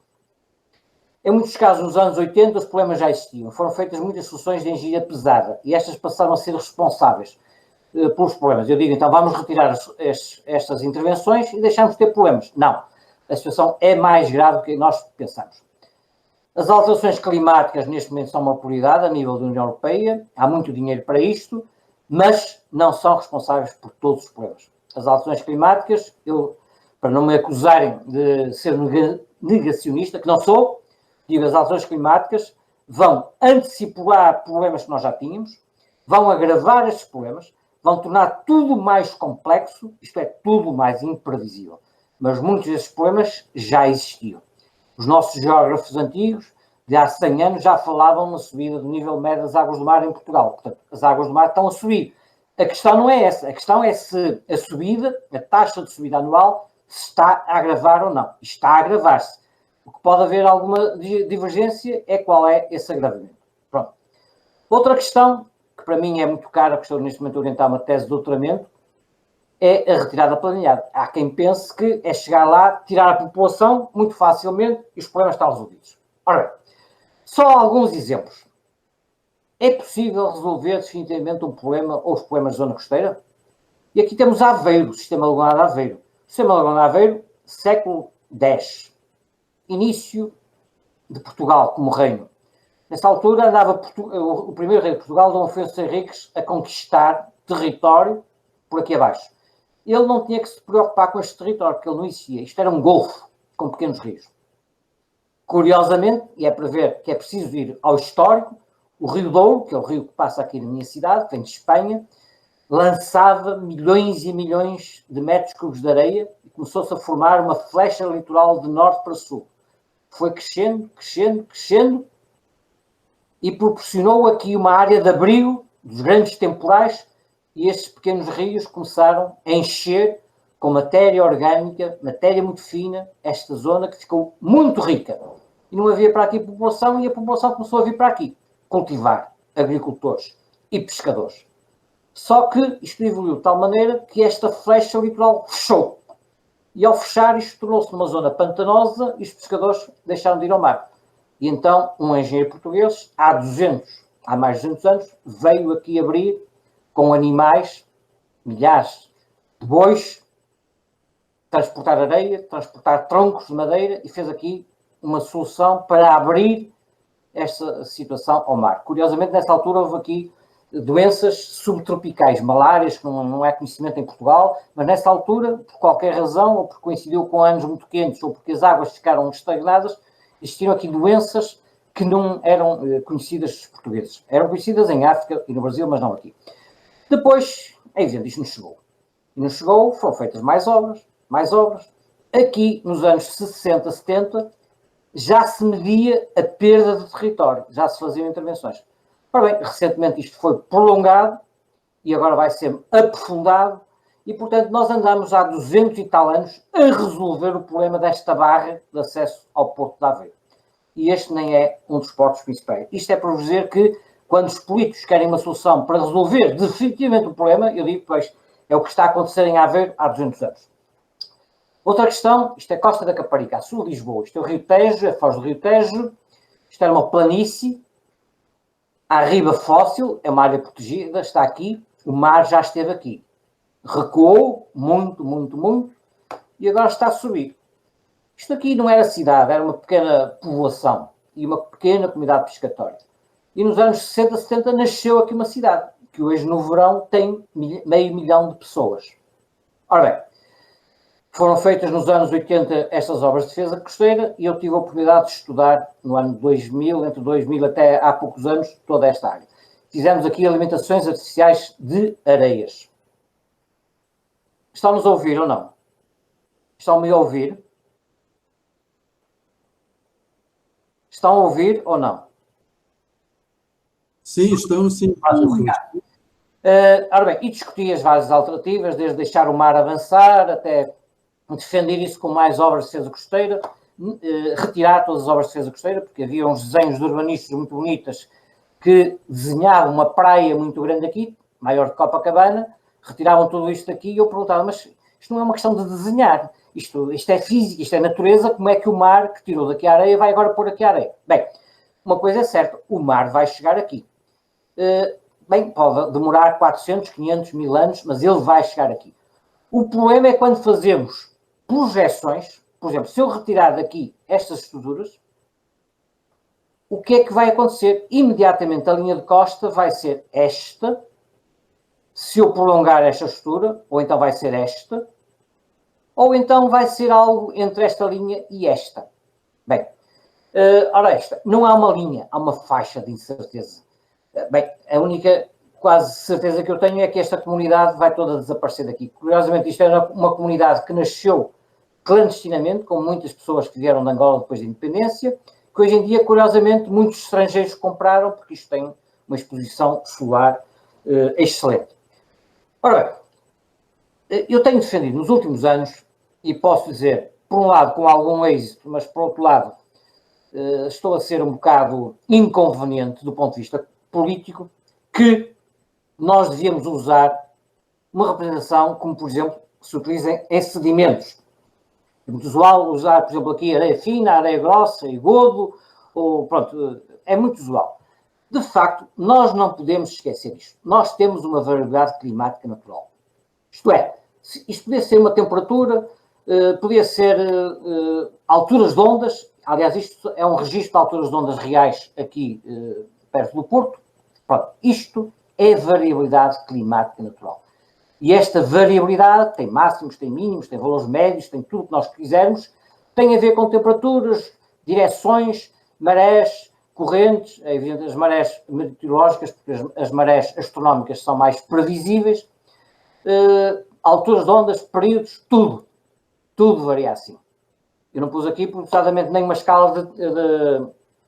Em muitos casos, nos anos 80, os problemas já existiam. Foram feitas muitas soluções de engenharia pesada e estas passaram a ser responsáveis pelos problemas. Eu digo, então, vamos retirar estas intervenções e deixamos de ter problemas. Não. A situação é mais grave do que nós pensamos. As alterações climáticas, neste momento, são uma prioridade a nível da União Europeia. Há muito dinheiro para isto, mas não são responsáveis por todos os problemas. As alterações climáticas, para não me acusarem de ser negacionista, que não sou, digo, as alterações climáticas vão antecipar problemas que nós já tínhamos, vão agravar estes problemas, vão tornar tudo mais complexo, isto é, tudo mais imprevisível. Mas muitos desses problemas já existiam. Os nossos geógrafos antigos, de há 100 anos, já falavam na subida do nível médio das águas do mar em Portugal. Portanto, as águas do mar estão a subir. A questão não é essa. A questão é se a subida, a taxa de subida anual, se está a agravar ou não. Está a agravar-se. O que pode haver alguma divergência é qual é esse agravamento. Pronto. Outra questão, que para mim é muito cara, que estou neste momento a orientar uma tese de doutoramento, é a retirada planeada. Há quem pense que é chegar lá, tirar a população muito facilmente e os problemas estão resolvidos. Ora bem, só alguns exemplos. É possível resolver definitivamente um problema ou os problemas da zona costeira? E aqui temos Aveiro, o Sistema Lagoa de Aveiro. O Sistema Lagoa de Aveiro, século X. Início de Portugal como reino. Nessa altura andava o primeiro rei de Portugal, Dom Afonso Henriques, a conquistar território por aqui abaixo. Ele não tinha que se preocupar com este território, porque ele não existia. Isto era um golfo com pequenos rios. Curiosamente, e é para ver que é preciso ir ao histórico, o Rio Douro, que é o rio que passa aqui na minha cidade, que vem de Espanha, lançava milhões e milhões de metros cúbicos de areia e começou-se a formar uma flecha litoral de norte para sul. Foi crescendo, crescendo, crescendo e proporcionou aqui uma área de abrigo dos grandes temporais e estes pequenos rios começaram a encher com matéria orgânica, matéria muito fina, esta zona que ficou muito rica. E não havia para aqui população e a população começou a vir para aqui cultivar, agricultores e pescadores. Só que isto evoluiu de tal maneira que esta flecha litoral fechou. E ao fechar isto tornou-se uma zona pantanosa e os pescadores deixaram de ir ao mar. E então um engenheiro português, há mais de 200 anos, veio aqui abrir com animais, milhares de bois, transportar areia, transportar troncos de madeira e fez aqui uma solução para abrir esta situação ao mar. Curiosamente, nessa altura houve aqui doenças subtropicais, malárias, que não é conhecimento em Portugal, mas nessa altura, por qualquer razão, ou porque coincidiu com anos muito quentes, ou porque as águas ficaram estagnadas, existiram aqui doenças que não eram conhecidas dos portugueses. Eram conhecidas em África e no Brasil, mas não aqui. Depois, é evidente, isto nos chegou. E nos chegou, foram feitas mais obras. Aqui, nos anos 60, 70, já se media a perda de território, já se faziam intervenções. Ora bem, recentemente isto foi prolongado e agora vai ser aprofundado e, portanto, nós andamos há 200 e tal anos a resolver o problema desta barra de acesso ao Porto de Aveiro. E este nem é um dos portos principais. Isto é para vos dizer que, quando os políticos querem uma solução para resolver definitivamente o problema, eu digo, pois, é o que está a acontecer em Aveiro há 200 anos. Outra questão, isto é Costa da Caparica, a sul de Lisboa. Isto é o Rio Tejo, a foz do Rio Tejo. Isto era uma planície. A riba fóssil, é uma área protegida, está aqui. O mar já esteve aqui. Recuou muito, muito, muito. E agora está a subir. Isto aqui não era cidade, era uma pequena povoação e uma pequena comunidade pescatória. E nos anos 60, 70 nasceu aqui uma cidade, que hoje no verão tem 500 mil de pessoas. Ora bem, foram feitas nos anos 80 estas obras de defesa costeira e eu tive a oportunidade de estudar no ano 2000, entre 2000 até há poucos anos, toda esta área. Fizemos aqui alimentações artificiais de areias. Estão-nos a ouvir ou não? Estão-me a ouvir? Estão a ouvir ou não? Sim, estamos sim. Obrigado. Ora bem, e discuti as várias alternativas, desde deixar o mar avançar até defender isso com mais obras de defesa costeira, retirar todas as obras de defesa costeira, porque havia uns desenhos de urbanistas muito bonitas que desenhavam uma praia muito grande aqui, maior de Copacabana, retiravam tudo isto daqui e eu perguntava, mas isto não é uma questão de desenhar, isto é física, isto é natureza, como é que o mar que tirou daqui a areia vai agora pôr aqui a areia? Bem, uma coisa é certa, o mar vai chegar aqui. Bem, pode demorar 400, 500, 1000 anos, mas ele vai chegar aqui. O problema é quando fazemos projeções, por exemplo, se eu retirar daqui estas estruturas, o que é que vai acontecer? Imediatamente a linha de costa vai ser esta, se eu prolongar esta estrutura, ou então vai ser esta, ou então vai ser algo entre esta linha e esta. Bem, ora esta, não há uma linha, há uma faixa de incerteza. Bem, a única quase certeza que eu tenho é que esta comunidade vai toda desaparecer daqui. Curiosamente, isto era uma comunidade que nasceu clandestinamente, com muitas pessoas que vieram de Angola depois da independência, que hoje em dia, curiosamente, muitos estrangeiros compraram, porque isto tem uma exposição solar excelente. Ora bem, eu tenho defendido nos últimos anos, e posso dizer, por um lado, com algum êxito, mas por outro lado, estou a ser um bocado inconveniente do ponto de vista político, que nós devíamos usar uma representação como, por exemplo, se utiliza em sedimentos. É muito usual usar, por exemplo, aqui areia fina, areia grossa e godo, ou pronto, é muito usual. De facto, nós não podemos esquecer isto. Nós temos uma variabilidade climática natural. Isto é, isto podia ser uma temperatura, podia ser alturas de ondas. Aliás, isto é um registro de alturas de ondas reais aqui perto do Porto. Pronto, isto é variabilidade climática natural. E esta variabilidade tem máximos, tem mínimos, tem valores médios, tem tudo o que nós quisermos, tem a ver com temperaturas, direções, marés, correntes, é evidente as marés meteorológicas, porque as marés astronómicas são mais previsíveis, alturas de ondas, períodos, tudo varia assim. Eu não pus aqui, processadamente, nem uma escala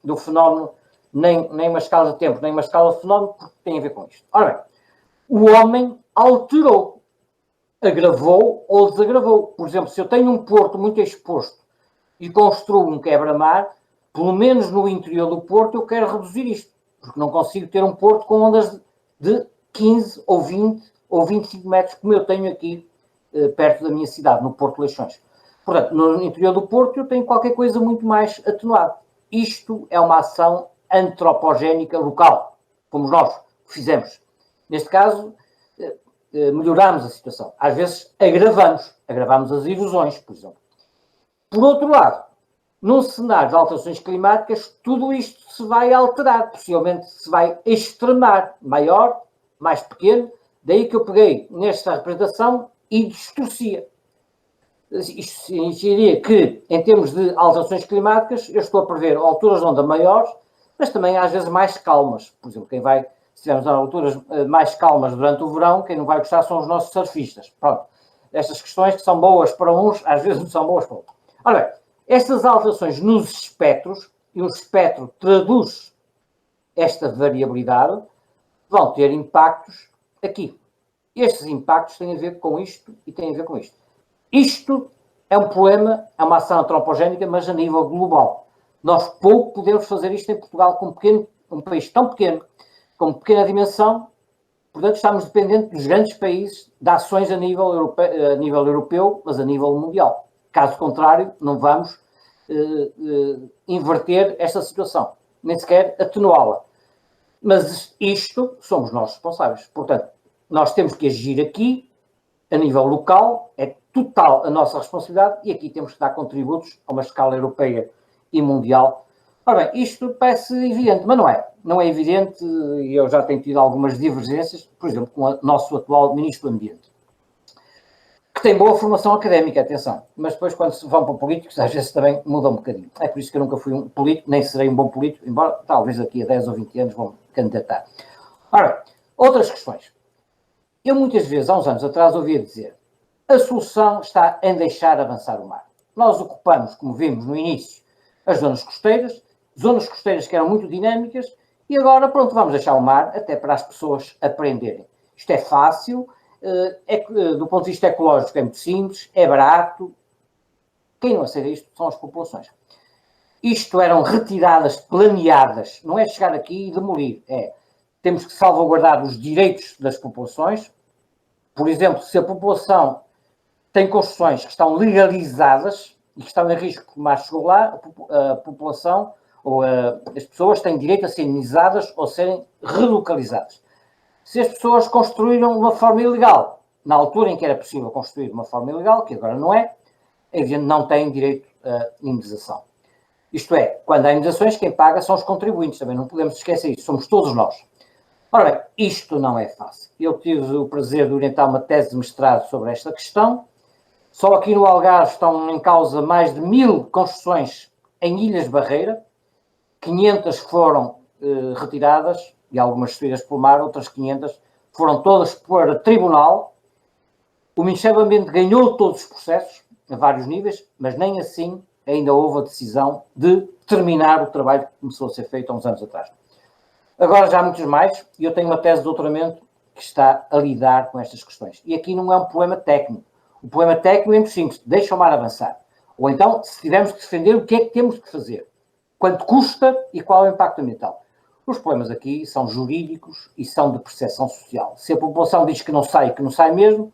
do fenómeno, nem uma escala de tempo, nem uma escala de fenómeno, porque tem a ver com isto. Ora bem, o homem alterou, agravou ou desagravou. Por exemplo, se eu tenho um porto muito exposto e construo um quebra-mar, pelo menos no interior do porto eu quero reduzir isto, porque não consigo ter um porto com ondas de 15 ou 20 ou 25 metros, como eu tenho aqui perto da minha cidade, no Porto de Leixões. Portanto, no interior do porto eu tenho qualquer coisa muito mais atenuada. Isto é uma ação antropogénica local, como nós fizemos. Neste caso, melhoramos a situação. Às vezes agravamos as erosões, por exemplo. Por outro lado, num cenário de alterações climáticas, tudo isto se vai alterar, possivelmente se vai extremar, maior, mais pequeno, daí que eu peguei nesta representação e distorcia. Isto significaria que, em termos de alterações climáticas, eu estou a prever alturas de onda maiores, mas também às vezes mais calmas. Por exemplo, se tivermos alturas mais calmas durante o verão, quem não vai gostar são os nossos surfistas. Pronto. Estas questões que são boas para uns, às vezes não são boas para outros. Ora bem, estas alterações nos espectros, e o espectro traduz esta variabilidade, vão ter impactos aqui. Estes impactos têm a ver com isto e têm a ver com isto. Isto é um problema, é uma ação antropogénica, mas a nível global. Nós pouco podemos fazer isto em Portugal, com um país tão pequeno, com pequena dimensão, portanto estamos dependentes dos grandes países de ações a nível europeu, mas a nível mundial. Caso contrário, não vamos inverter esta situação, nem sequer atenuá-la. Mas isto somos nós responsáveis. Portanto, nós temos que agir aqui, a nível local, é total a nossa responsabilidade, e aqui temos que dar contributos a uma escala europeia e mundial. Ora bem, isto parece evidente, mas não é. Não é evidente, e eu já tenho tido algumas divergências, por exemplo, com o nosso atual Ministro do Ambiente, que tem boa formação académica, atenção, mas depois quando se vão para políticos, às vezes também muda um bocadinho. É por isso que eu nunca fui um político, nem serei um bom político, embora talvez daqui a 10 ou 20 anos vão candidatar. Ora, outras questões. Eu muitas vezes, há uns anos atrás, ouvia dizer: a solução está em deixar avançar o mar. Nós ocupamos, como vimos no início, as zonas costeiras que eram muito dinâmicas, e agora, pronto, vamos deixar o mar até para as pessoas aprenderem. Isto é fácil, do ponto de vista ecológico é muito simples, é barato. Quem não aceita isto são as populações. Isto eram retiradas planeadas, não é chegar aqui e demolir, é temos que salvaguardar os direitos das populações. Por exemplo, se a população tem construções que estão legalizadas e que estão em risco de mais chegou lá, a população ou as pessoas têm direito a serem indenizadas ou serem relocalizadas. Se as pessoas construíram de uma forma ilegal, na altura em que era possível construir de uma forma ilegal, que agora não é evidente, não têm direito à indenização. Isto é, quando há indenizações, quem paga são os contribuintes, também não podemos esquecer isso, somos todos nós. Ora bem, isto não é fácil. Eu tive o prazer de orientar uma tese de mestrado sobre esta questão. Só aqui no Algarve estão em causa mais de 1000 construções em Ilhas Barreira, 500 foram retiradas, e algumas destruídas pelo mar, outras 500 foram todas para tribunal. O Ministério do Ambiente ganhou todos os processos, a vários níveis, mas nem assim ainda houve a decisão de terminar o trabalho que começou a ser feito há uns anos atrás. Agora já há muitos mais, e eu tenho uma tese de doutoramento que está a lidar com estas questões. E aqui não é um problema técnico. O problema técnico é muito simples, deixa o mar avançar. Ou então, se tivermos que defender, o que é que temos que fazer? Quanto custa e qual é o impacto ambiental? Os problemas aqui são jurídicos e são de percepção social. Se a população diz que não sai mesmo,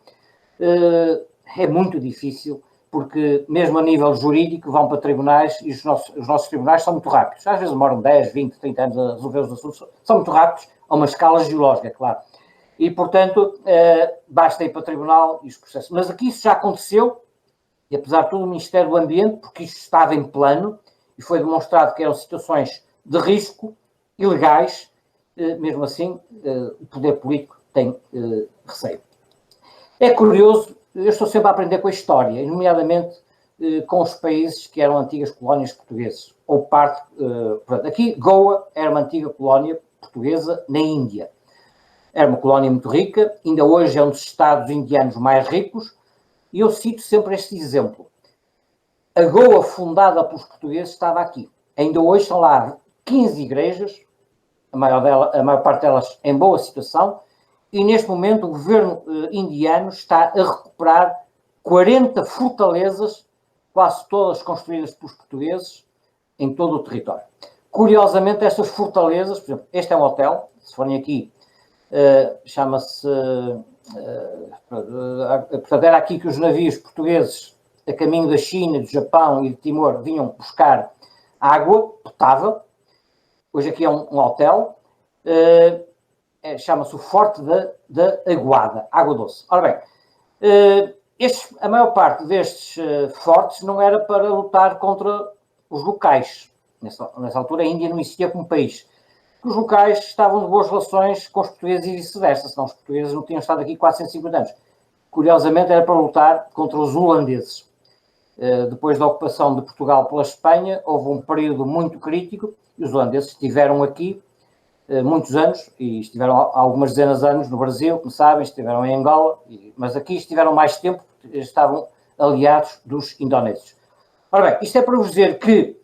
é muito difícil, porque mesmo a nível jurídico vão para tribunais e os nossos tribunais são muito rápidos. Às vezes demoram 10, 20, 30 anos a resolver os assuntos. São muito rápidos, a uma escala geológica, claro. E, portanto, basta ir para o tribunal e os processos. Mas aqui isso já aconteceu, e apesar de tudo o Ministério do Ambiente, porque isto estava em plano, e foi demonstrado que eram situações de risco, ilegais, mesmo assim, o poder político tem receio. É curioso, eu estou sempre a aprender com a história, nomeadamente com os países que eram antigas colónias portuguesas, ou parte, portanto, aqui Goa era uma antiga colónia portuguesa na Índia. Era uma colónia muito rica, ainda hoje é um dos estados indianos mais ricos, e eu cito sempre este exemplo. A Goa, fundada pelos portugueses, estava aqui. Ainda hoje estão lá 15 igrejas, a maior parte delas em boa situação, e neste momento o governo indiano está a recuperar 40 fortalezas, quase todas construídas pelos portugueses, em todo o território. Curiosamente, estas fortalezas, por exemplo, este é um hotel, se forem aqui, chama-se... portanto, era aqui que os navios portugueses, a caminho da China, do Japão e de Timor, vinham buscar água potável. Hoje aqui é um hotel, chama-se o Forte da Aguada, Água Doce. Ora bem, a maior parte destes fortes não era para lutar contra os locais. Nessa altura a Índia não existia como país. Os locais estavam de boas relações com os portugueses e vice-versa, senão os portugueses não tinham estado aqui 450 anos. Curiosamente era para lutar contra os holandeses. Depois da ocupação de Portugal pela Espanha, houve um período muito crítico e os holandeses estiveram aqui muitos anos e estiveram algumas dezenas de anos no Brasil, como sabem, estiveram em Angola, mas aqui estiveram mais tempo porque estavam aliados dos indonésios. Ora bem, isto é para vos dizer que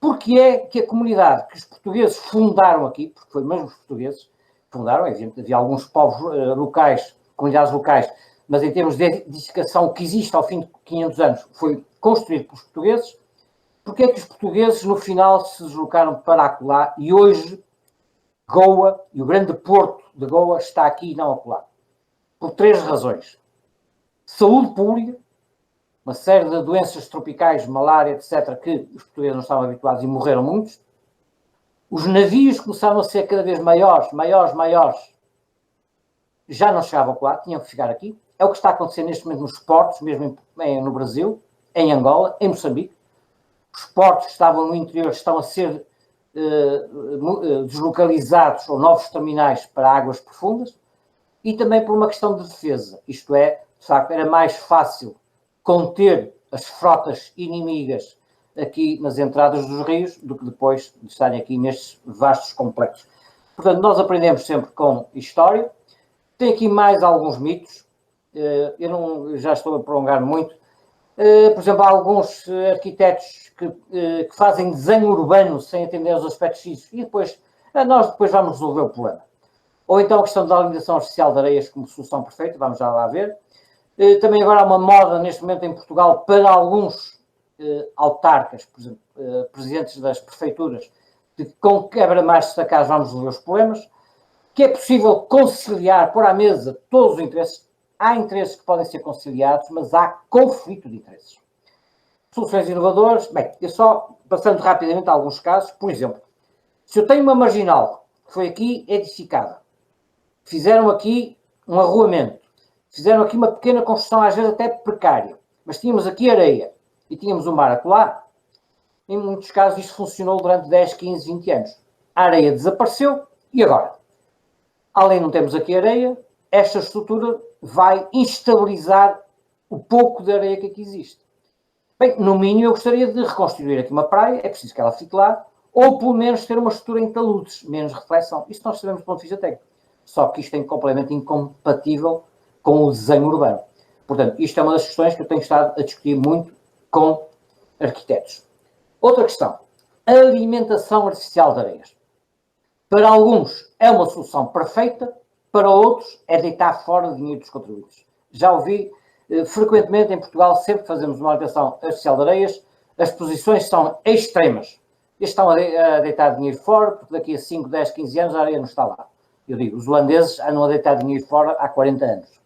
porque é que a comunidade que os portugueses fundaram aqui, porque foi mesmo os portugueses que fundaram, é evidente, havia alguns povos locais, comunidades locais, mas em termos de edificação que existe ao fim de 500 anos, foi construído pelos portugueses, porque é que os portugueses no final se deslocaram para acolá e hoje Goa e o grande porto de Goa está aqui e não acolá? Por 3 razões. Saúde pública, uma série de doenças tropicais, malária, etc., que os portugueses não estavam habituados e morreram muitos. Os navios começaram a ser cada vez maiores, já não chegavam lá, tinham que chegar aqui. É o que está acontecendo neste momento nos portos, mesmo no Brasil, em Angola, em Moçambique. Os portos que estavam no interior estão a ser deslocalizados ou novos terminais para águas profundas e também por uma questão de defesa. Isto é, de facto, era mais fácil conter as frotas inimigas aqui nas entradas dos rios do que depois de estarem aqui nestes vastos complexos. Portanto, nós aprendemos sempre com história. Tem aqui mais alguns mitos. Eu já estou a prolongar muito. Por exemplo, há alguns arquitetos que fazem desenho urbano sem entender os aspectos físicos e nós depois vamos resolver o problema. Ou então a questão da alimentação artificial de areias como solução perfeita, vamos já lá ver. Também agora há uma moda neste momento em Portugal para alguns autarcas, por exemplo, presidentes das prefeituras, de com quebra mais destacados vamos resolver os problemas. que é possível conciliar, pôr à mesa todos os interesses. Há interesses que podem ser conciliados, mas há conflito de interesses. Soluções inovadoras, bem, eu só, passando rapidamente a alguns casos, por exemplo, se eu tenho uma marginal que foi aqui edificada, fizeram aqui um arruamento, fizeram aqui uma pequena construção, às vezes até precária, mas tínhamos aqui areia e tínhamos o mar acolá, em muitos casos isto funcionou durante 10, 15, 20 anos. A areia desapareceu e agora? Além de não termos aqui areia, esta estrutura vai instabilizar o pouco de areia que aqui existe. Bem, no mínimo eu gostaria de reconstruir aqui uma praia, é preciso que ela fique lá, ou pelo menos ter uma estrutura em taludes, menos reflexão. Isto nós sabemos do ponto de vista técnico. Só que isto é completamente incompatível com o desenho urbano. Portanto, isto é uma das questões que eu tenho estado a discutir muito com arquitetos. Outra questão, alimentação artificial de areias. Para alguns é uma solução perfeita, para outros é deitar fora o dinheiro dos contribuintes. Já ouvi frequentemente em Portugal, sempre que fazemos uma alimentação artificial de areias, as posições são extremas. Eles estão a deitar dinheiro fora, porque daqui a 5, 10, 15 anos a areia não está lá. Eu digo, os holandeses andam a deitar dinheiro fora há 40 anos.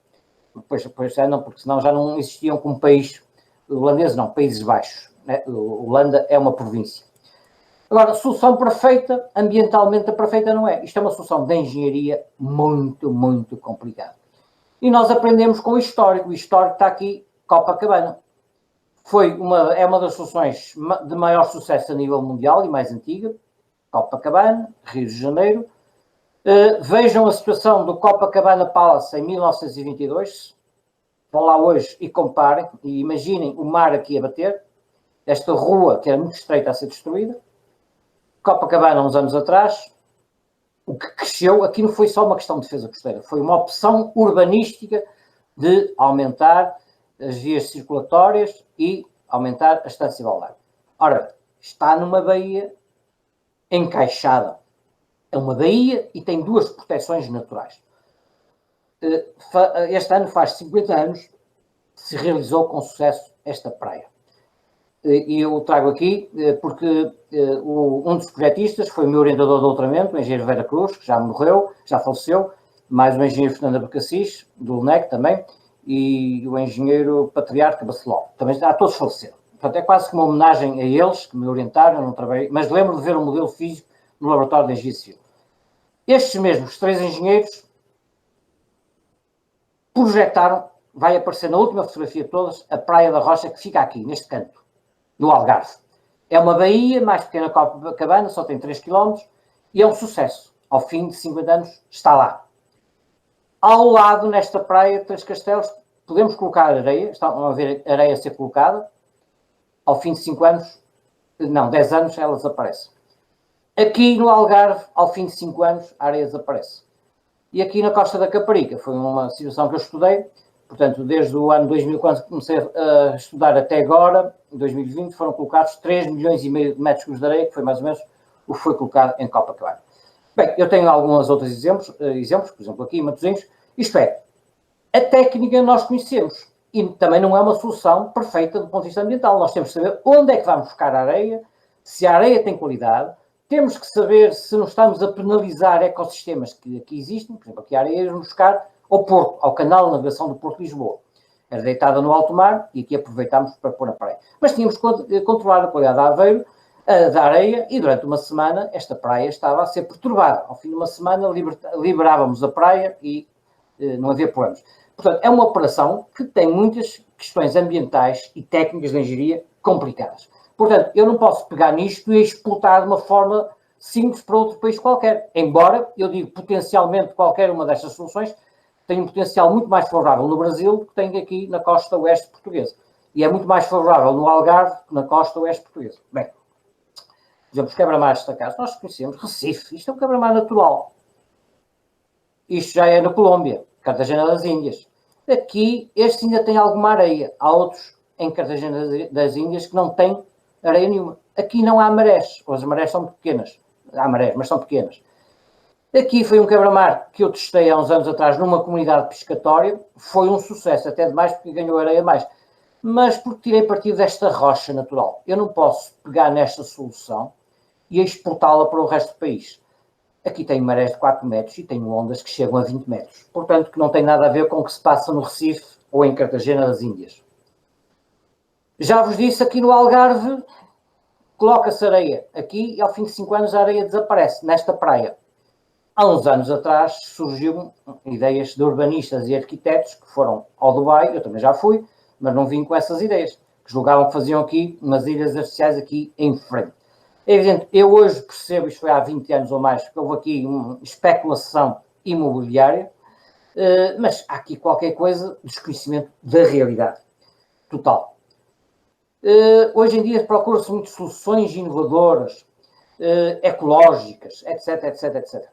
Depois andam, porque senão já não existiam como país. Holandeses não, Países Baixos. Né? Holanda é uma província. Agora, solução perfeita, ambientalmente perfeita não é. Isto é uma solução de engenharia muito, muito complicada. E nós aprendemos com o histórico. O histórico está aqui, Copacabana. É uma das soluções de maior sucesso a nível mundial e mais antiga. Copacabana, Rio de Janeiro. Vejam a situação do Copacabana Palace em 1922. Vão lá hoje e comparem. E imaginem o mar aqui a bater. Esta rua, que era muito estreita, a ser destruída. Copacabana, uns anos atrás, o que cresceu, aqui não foi só uma questão de defesa costeira, foi uma opção urbanística de aumentar as vias circulatórias e aumentar a estância balnear. Ora, está numa baía encaixada. É uma baía e tem duas proteções naturais. Este ano faz 50 anos que se realizou com sucesso esta praia. E eu trago aqui porque um dos projetistas foi o meu orientador de doutoramento, o engenheiro Vera Cruz, que já morreu, já faleceu, mais o engenheiro Fernando Abacassis, do LNEC também, e o engenheiro Patriarca Baceló. Também todos faleceram. Portanto, é quase que uma homenagem a eles, que me orientaram, não trabalhei, mas lembro de ver um modelo físico no laboratório de engenharia civil. Estes mesmos 3 engenheiros projetaram, vai aparecer na última fotografia de todas, a Praia da Rocha, que fica aqui, neste canto, no Algarve. É uma baía, mais pequena que a Copacabana, só tem 3 km, e é um sucesso. Ao fim de 50 anos, está lá. Ao lado, nesta praia de Três Castelos, podemos colocar areia, estão a ver areia a ser colocada. Ao fim de 5 anos, não, 10 anos, ela desaparece. Aqui no Algarve, ao fim de 5 anos, a areia desaparece. E aqui na Costa da Caparica, foi uma situação que eu estudei, portanto, desde o ano 2000, quando comecei a estudar até agora, em 2020, foram colocados 3,5 milhões de metros cúbicos de areia, que foi mais ou menos o que foi colocado em Copacabana. Bem, eu tenho alguns outros exemplos, por exemplo, aqui em Matosinhos, isto é, a técnica nós conhecemos, e também não é uma solução perfeita do ponto de vista ambiental. Nós temos que saber onde é que vamos buscar a areia, se a areia tem qualidade, temos que saber se não estamos a penalizar ecossistemas que aqui existem, por exemplo, aqui a areia íamos buscar ao Porto, ao canal de navegação do Porto de Lisboa. Era deitada no alto mar e aqui aproveitámos para pôr na praia. Mas tínhamos que controlar a qualidade da Aveiro, da areia, e durante uma semana esta praia estava a ser perturbada. Ao fim de uma semana liberávamos a praia e não havia problemas. Portanto, é uma operação que tem muitas questões ambientais e técnicas de engenharia complicadas. Portanto, eu não posso pegar nisto e exportar de uma forma simples para outro país qualquer. Embora, eu digo, potencialmente qualquer uma destas soluções tem um potencial muito mais favorável no Brasil do que tem aqui na costa oeste portuguesa. E é muito mais favorável no Algarve que na costa oeste portuguesa. Bem, por exemplo, os quebra-mares destacados, nós conhecemos Recife, isto é um quebra-mar natural. Isto já é na Colômbia, Cartagena das Índias. Aqui, este ainda tem alguma areia. Há outros em Cartagena das Índias que não têm areia nenhuma. Aqui não há marés, ou as marés são pequenas. Há marés, mas são pequenas. Aqui foi um quebra-mar que eu testei há uns anos atrás numa comunidade pescatória. Foi um sucesso, até demais, porque ganhou areia mais. Mas porque tirei partido desta rocha natural. Eu não posso pegar nesta solução e exportá-la para o resto do país. aqui tem marés de 4 metros e tem ondas que chegam a 20 metros. Portanto, que não tem nada a ver com o que se passa no Recife ou em Cartagena das Índias. Já vos disse, aqui no Algarve, coloca-se areia aqui e ao fim de 5 anos a areia desaparece nesta praia. Há uns anos atrás surgiu ideias de urbanistas e arquitetos que foram ao Dubai, eu também já fui, mas não vim com essas ideias, que julgavam que faziam aqui umas ilhas artificiais aqui em frente. É evidente, eu hoje percebo, isto foi há 20 anos ou mais, que houve aqui uma especulação imobiliária, mas há aqui qualquer coisa de desconhecimento da realidade total. Hoje em dia procura-se muitas soluções inovadoras, ecológicas, etc, etc, etc.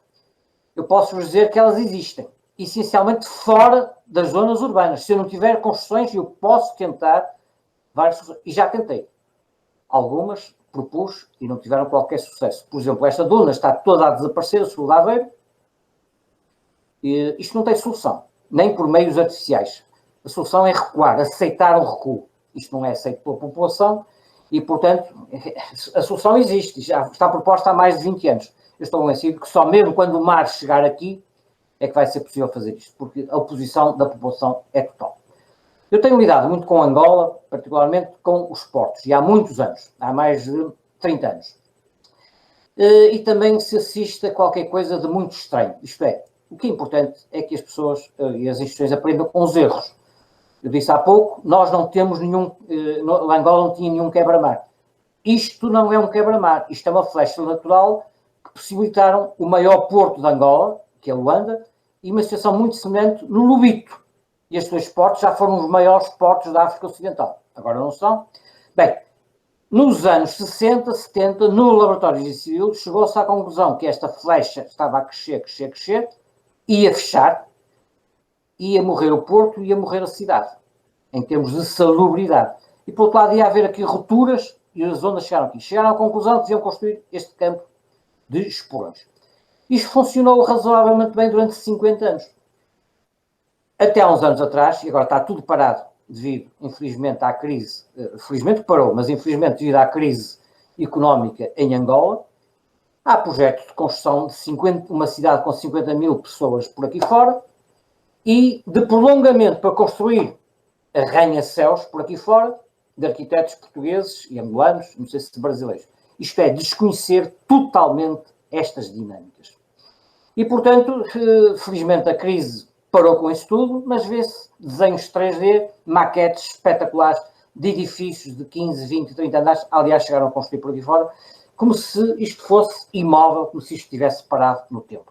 Eu posso-vos dizer que elas existem, essencialmente fora das zonas urbanas. Se eu não tiver construções, eu posso tentar várias soluções, e já tentei. Algumas propus e não tiveram qualquer sucesso. Por exemplo, esta duna está toda a desaparecer, a sul de Aveiro. Isto não tem solução, nem por meios artificiais. A solução é recuar, aceitar o recuo. Isto não é aceito pela população e, portanto, a solução existe, já está proposta há mais de 20 anos. Eu estou convencido que só mesmo quando o mar chegar aqui é que vai ser possível fazer isto, porque a oposição da população é total. Eu tenho lidado muito com Angola, particularmente com os portos, e há muitos anos, há mais de 30 anos. E também se assiste a qualquer coisa de muito estranho. Isto é, o que é importante é que as pessoas e as instituições aprendam com os erros. Eu disse há pouco, nós não temos nenhum, Angola não tinha nenhum quebra-mar. Isto não é um quebra-mar, isto é uma flecha natural que possibilitaram o maior porto de Angola, que é Luanda, e uma situação muito semelhante no Lobito. E estes dois portos já foram os maiores portos da África Ocidental. Agora não são. Bem, nos anos 60, 70, no laboratório de civil, chegou-se à conclusão que esta flecha estava a crescer, ia fechar, ia morrer o porto, ia morrer a cidade, em termos de salubridade. E, por outro lado, ia haver aqui rupturas e as ondas chegaram aqui. Chegaram à conclusão que deviam construir este campo de esporões. Isto funcionou razoavelmente bem durante 50 anos. Até há uns anos atrás, e agora está tudo parado devido, infelizmente, à crise, felizmente parou, mas infelizmente devido à crise económica em Angola, há projetos de construção de uma cidade com 50 mil pessoas por aqui fora e de prolongamento para construir arranha-céus por aqui fora, de arquitetos portugueses e angolanos, não sei se brasileiros. Isto é, desconhecer totalmente estas dinâmicas. E, portanto, felizmente a crise parou com isso tudo, mas vê-se desenhos 3D, maquetes espetaculares de edifícios de 15, 20, 30 andares, aliás, chegaram a construir por aqui fora, como se isto fosse imóvel, como se isto estivesse parado no tempo.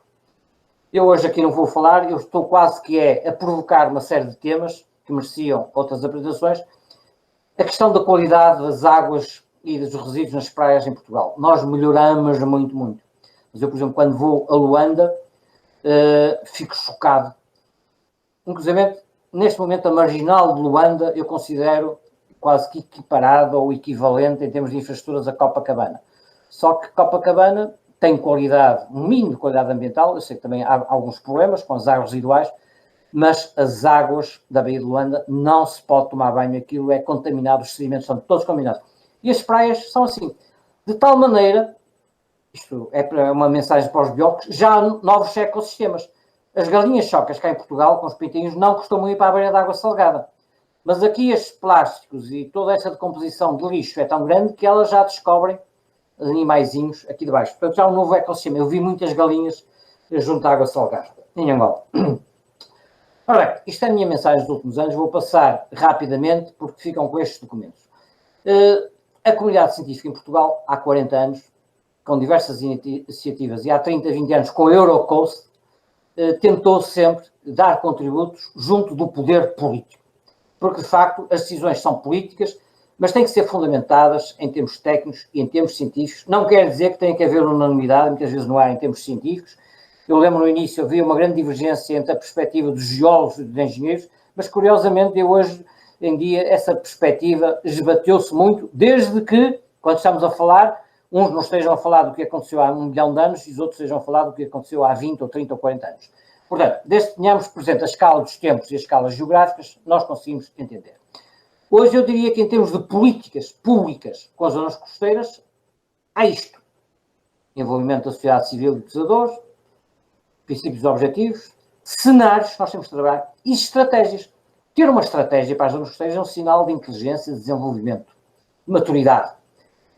Eu hoje aqui não vou falar, eu estou quase que a provocar uma série de temas que mereciam outras apresentações. A questão da qualidade das águas e dos resíduos nas praias em Portugal. Nós melhoramos muito, muito. Mas eu, por exemplo, quando vou a Luanda, fico chocado. Inclusive, neste momento, a marginal de Luanda eu considero quase que equiparada ou equivalente em termos de infraestruturas a Copacabana. Só que Copacabana tem qualidade, um mínimo de qualidade ambiental, eu sei que também há alguns problemas com as águas residuais, mas as águas da Baía de Luanda não se pode tomar banho, aquilo é contaminado, os sedimentos são todos contaminados. E as praias são assim, de tal maneira, isto é uma mensagem para os biólogos, já há novos ecossistemas. As galinhas chocas cá em Portugal, com os pintinhos, não costumam ir para a beira de água salgada. Mas aqui estes plásticos e toda esta decomposição de lixo é tão grande que elas já descobrem animaizinhos aqui de baixo. Portanto, já há um novo ecossistema. Eu vi muitas galinhas junto à água salgada, em Angola. Ora bem, isto é a minha mensagem dos últimos anos. Vou passar rapidamente, porque ficam com estes documentos. A comunidade científica em Portugal, há 40 anos, com diversas iniciativas, e há 30, 20 anos, com a Eurocoast, tentou sempre dar contributos junto do poder político. Porque, de facto, as decisões são políticas, mas têm que ser fundamentadas em termos técnicos e em termos científicos. Não quer dizer que tem que haver unanimidade, muitas vezes não há em termos científicos. Eu lembro no início havia uma grande divergência entre a perspectiva dos geólogos e dos engenheiros, mas curiosamente eu hoje em dia essa perspectiva esbateu-se muito, desde que, quando estamos a falar, uns não estejam a falar do que aconteceu há 1 milhão de anos e os outros estejam a falar do que aconteceu há 20 ou 30 ou 40 anos. Portanto, desde que tenhamos presente a escala dos tempos e as escalas geográficas, nós conseguimos entender. Hoje eu diria que em termos de políticas públicas com as zonas costeiras, há isto. Envolvimento da sociedade civil e dos usadores, princípios objetivos, cenários, nós temos que trabalhar, e estratégias. Ter uma estratégia para as zonas costeiras é um sinal de inteligência, de desenvolvimento, de maturidade.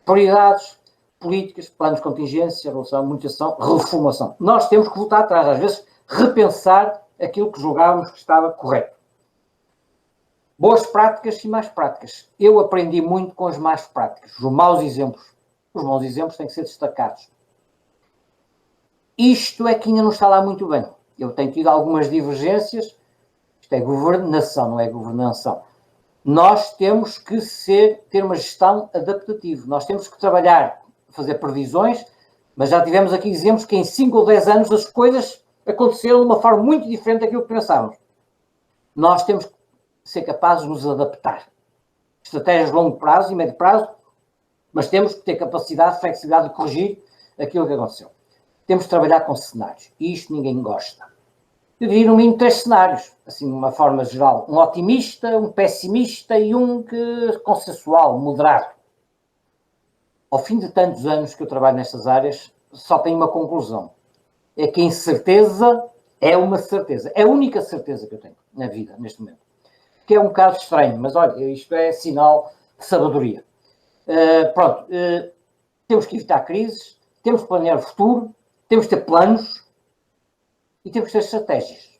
Prioridades, políticas, planos de contingência, relação, munição, reformulação. Nós temos que voltar atrás, às vezes, repensar aquilo que julgávamos que estava correto. Boas práticas e más práticas. Eu aprendi muito com as más práticas, os maus exemplos. Os bons exemplos têm que ser destacados. Isto é que ainda não está lá muito bem. Eu tenho tido algumas divergências. Isto é governação, não é governação. Nós temos que ter uma gestão adaptativa. Nós temos que trabalhar, fazer previsões, mas já tivemos aqui exemplos que em 5 ou 10 anos as coisas aconteceram de uma forma muito diferente daquilo que pensávamos. Nós temos que ser capazes de nos adaptar. Estratégias de longo prazo e médio prazo, mas temos que ter capacidade, flexibilidade de corrigir aquilo que aconteceu. Temos que trabalhar com cenários. E isto ninguém gosta. Eu diria no mínimo 3 cenários, assim, de uma forma geral. Um otimista, um pessimista e um consensual, moderado. Ao fim de tantos anos que eu trabalho nestas áreas, só tenho uma conclusão. É que a incerteza é uma certeza. É a única certeza que eu tenho na vida, neste momento. Que é um bocado estranho, mas olha, isto é sinal de sabedoria. Temos que evitar crises, temos que planear o futuro, temos que ter planos e temos que ter estratégias.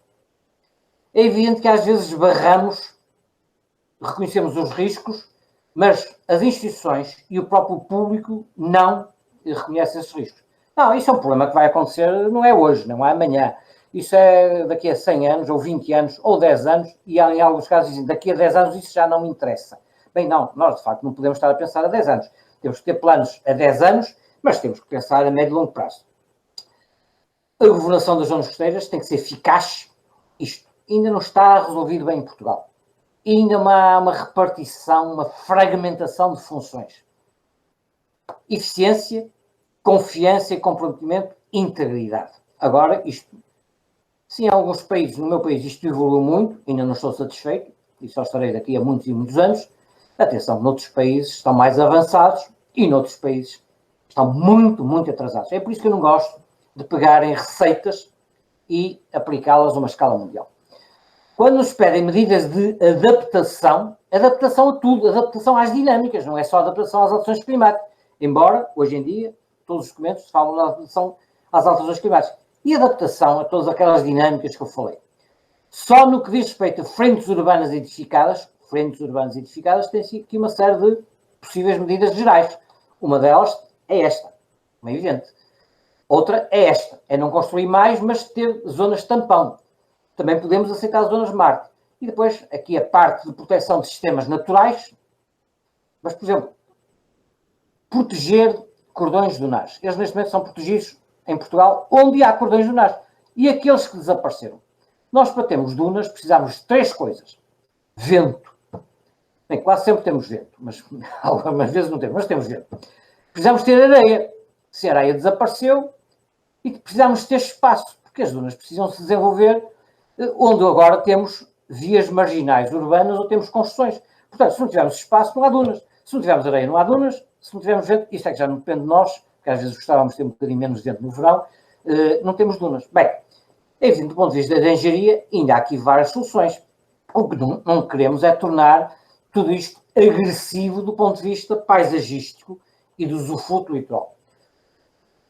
É evidente que às vezes barramos, reconhecemos os riscos, mas as instituições e o próprio público não reconhecem esses riscos. Não, isso é um problema que vai acontecer, não é hoje, não é amanhã. Isso é daqui a 100 anos, ou 20 anos, ou 10 anos, e em alguns casos dizem, daqui a 10 anos isso já não me interessa. Bem, não, nós de facto não podemos estar a pensar a 10 anos. Temos que ter planos a 10 anos, mas temos que pensar a médio e longo prazo. A governação das zonas costeiras tem que ser eficaz. Isto ainda não está resolvido bem em Portugal. Ainda há uma repartição, uma fragmentação de funções. Eficiência, confiança e comprometimento, integridade. Agora, isto, sim, em alguns países, no meu país, isto evoluiu muito, ainda não estou satisfeito, e só estarei daqui a muitos e muitos anos. Atenção, noutros países estão mais avançados e noutros países estão muito, muito atrasados. É por isso que eu não gosto de pegar em receitas e aplicá-las a uma escala mundial. Quando nos pedem medidas de adaptação a tudo, adaptação às dinâmicas, não é só adaptação às alterações climáticas. Embora, hoje em dia, todos os documentos falam da adaptação às alterações climáticas. E adaptação a todas aquelas dinâmicas que eu falei. Só no que diz respeito a frentes urbanas edificadas, tem-se aqui uma série de possíveis medidas gerais. Uma delas é esta, como é evidente. Outra é esta, é não construir mais, mas ter zonas tampão. Também podemos aceitar zonas Marte. E depois, aqui a parte de proteção de sistemas naturais, mas, por exemplo, proteger cordões dunares. Eles, neste momento, são protegidos em Portugal, onde há cordões dunares. E aqueles que desapareceram. Nós, para termos dunas, precisamos de 3 coisas. Vento. Bem, quase sempre temos vento, mas algumas vezes não temos, mas temos vento. Precisamos ter areia. Se a areia desapareceu, e precisamos ter espaço, porque as dunas precisam se desenvolver onde agora temos vias marginais urbanas ou temos construções. Portanto, se não tivermos espaço, não há dunas. Se não tivermos areia, não há dunas. Se não tivermos vento, isto é que já não depende de nós, porque às vezes gostávamos de ter um bocadinho menos vento no verão, não temos dunas. Bem, é evidente, do ponto de vista da engenharia, ainda há aqui várias soluções. O que não queremos é tornar tudo isto agressivo do ponto de vista paisagístico e do usufruto litoral.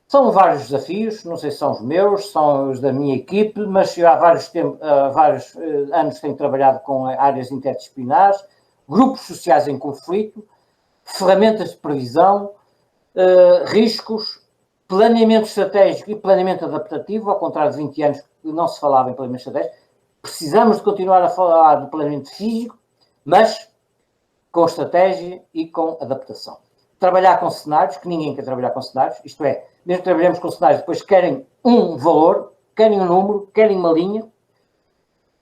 São vários desafios, não sei se são os meus, são os da minha equipe, mas eu há vários anos tenho trabalhado com áreas interdisciplinares, grupos sociais em conflito, ferramentas de previsão, riscos, planeamento estratégico e planeamento adaptativo, ao contrário de 20 anos que não se falava em planeamento estratégico. Precisamos de continuar a falar do planeamento físico, mas com estratégia e com adaptação. Trabalhar com cenários, que ninguém quer trabalhar com cenários, isto é, mesmo que trabalhemos com cenários, depois querem um valor, querem um número, querem uma linha.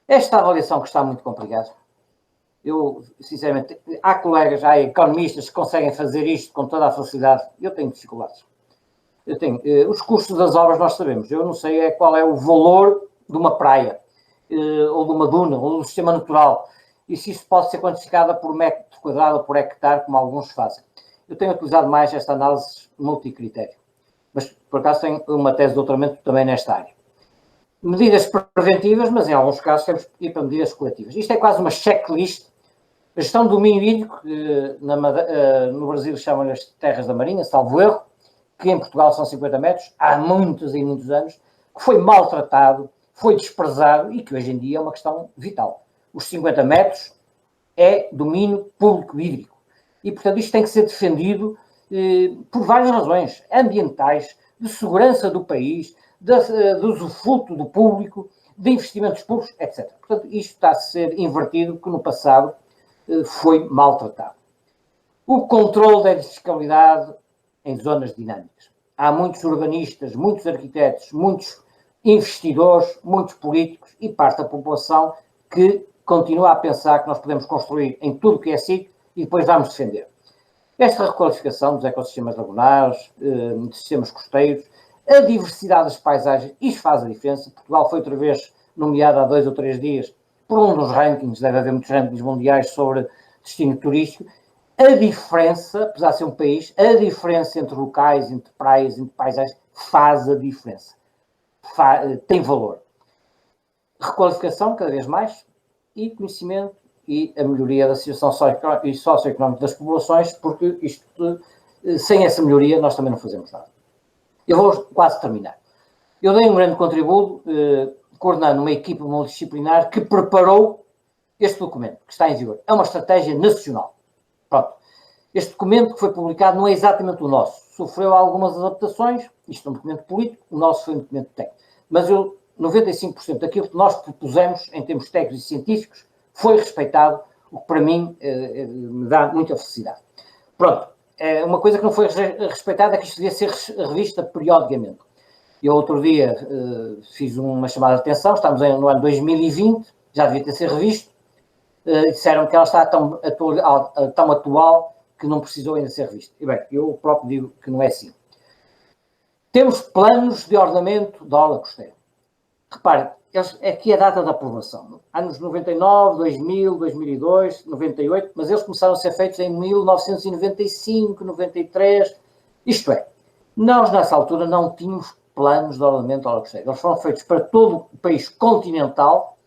Esta avaliação que está muito complicada. Eu, sinceramente, há colegas, há economistas que conseguem fazer isto com toda a facilidade. Eu tenho dificuldades. Os custos das obras nós sabemos. Eu não sei qual é o valor de uma praia, ou de uma duna, ou do sistema natural. E se isso pode ser quantificado por metro quadrado ou por hectare, como alguns fazem. Eu tenho utilizado mais esta análise multicritério. Mas, por acaso, tenho uma tese de doutoramento também nesta área. medidas preventivas, mas em alguns casos temos que ir para medidas coletivas. Isto é quase uma checklist. A gestão do domínio hídrico, no Brasil chamam-lhe as terras da Marinha, salvo erro, que em Portugal são 50 metros, há muitos e muitos anos, que foi maltratado, foi desprezado e que hoje em dia é uma questão vital. Os 50 metros é domínio público hídrico. E, portanto, isto tem que ser defendido por várias razões ambientais, de segurança do país, de usufruto do público, de investimentos públicos, etc. Portanto, isto está a ser invertido, porque no passado foi maltratado. O controle da fiscalidade em zonas dinâmicas. Há muitos urbanistas, muitos arquitetos, muitos investidores, muitos políticos e parte da população que continua a pensar que nós podemos construir em tudo que é sítio e depois vamos defender. Esta requalificação dos ecossistemas lagunares, dos sistemas costeiros, a diversidade das paisagens, isto faz a diferença. Portugal foi outra vez nomeado há 2 ou 3 dias por um dos rankings, deve haver muitos rankings mundiais sobre destino turístico. A diferença, apesar de ser um país, a diferença entre locais, entre praias, entre paisagens, faz a diferença. Tem valor. Requalificação, cada vez mais, e conhecimento e a melhoria da situação socioeconómica das populações, porque isto, sem essa melhoria, nós também não fazemos nada. Eu vou quase terminar. Eu dei um grande contributo, coordenando uma equipe multidisciplinar que preparou este documento, que está em vigor. É uma estratégia nacional. Pronto. Este documento que foi publicado não é exatamente o nosso. Sofreu algumas adaptações, isto é um documento político, o nosso foi um documento técnico. Mas 95% daquilo que nós propusemos, em termos técnicos e científicos, foi respeitado, o que para mim me dá muita felicidade. Pronto. Uma coisa que não foi respeitada é que isto devia ser revista periodicamente. Eu outro dia fiz uma chamada de atenção, estamos no ano 2020, já devia ter sido revisto, disseram que ela está tão atual que não precisou ainda ser revista. E bem, eu próprio digo que não é assim. Temos planos de ordenamento da orla costeira. Repare, aqui é a data da aprovação. Anos 99, 2000, 2002, 98, mas eles começaram a ser feitos em 1995, 93. Isto é, nós nessa altura não tínhamos planos de ordenamento da orla costeira. Eles foram feitos para todo o país continental.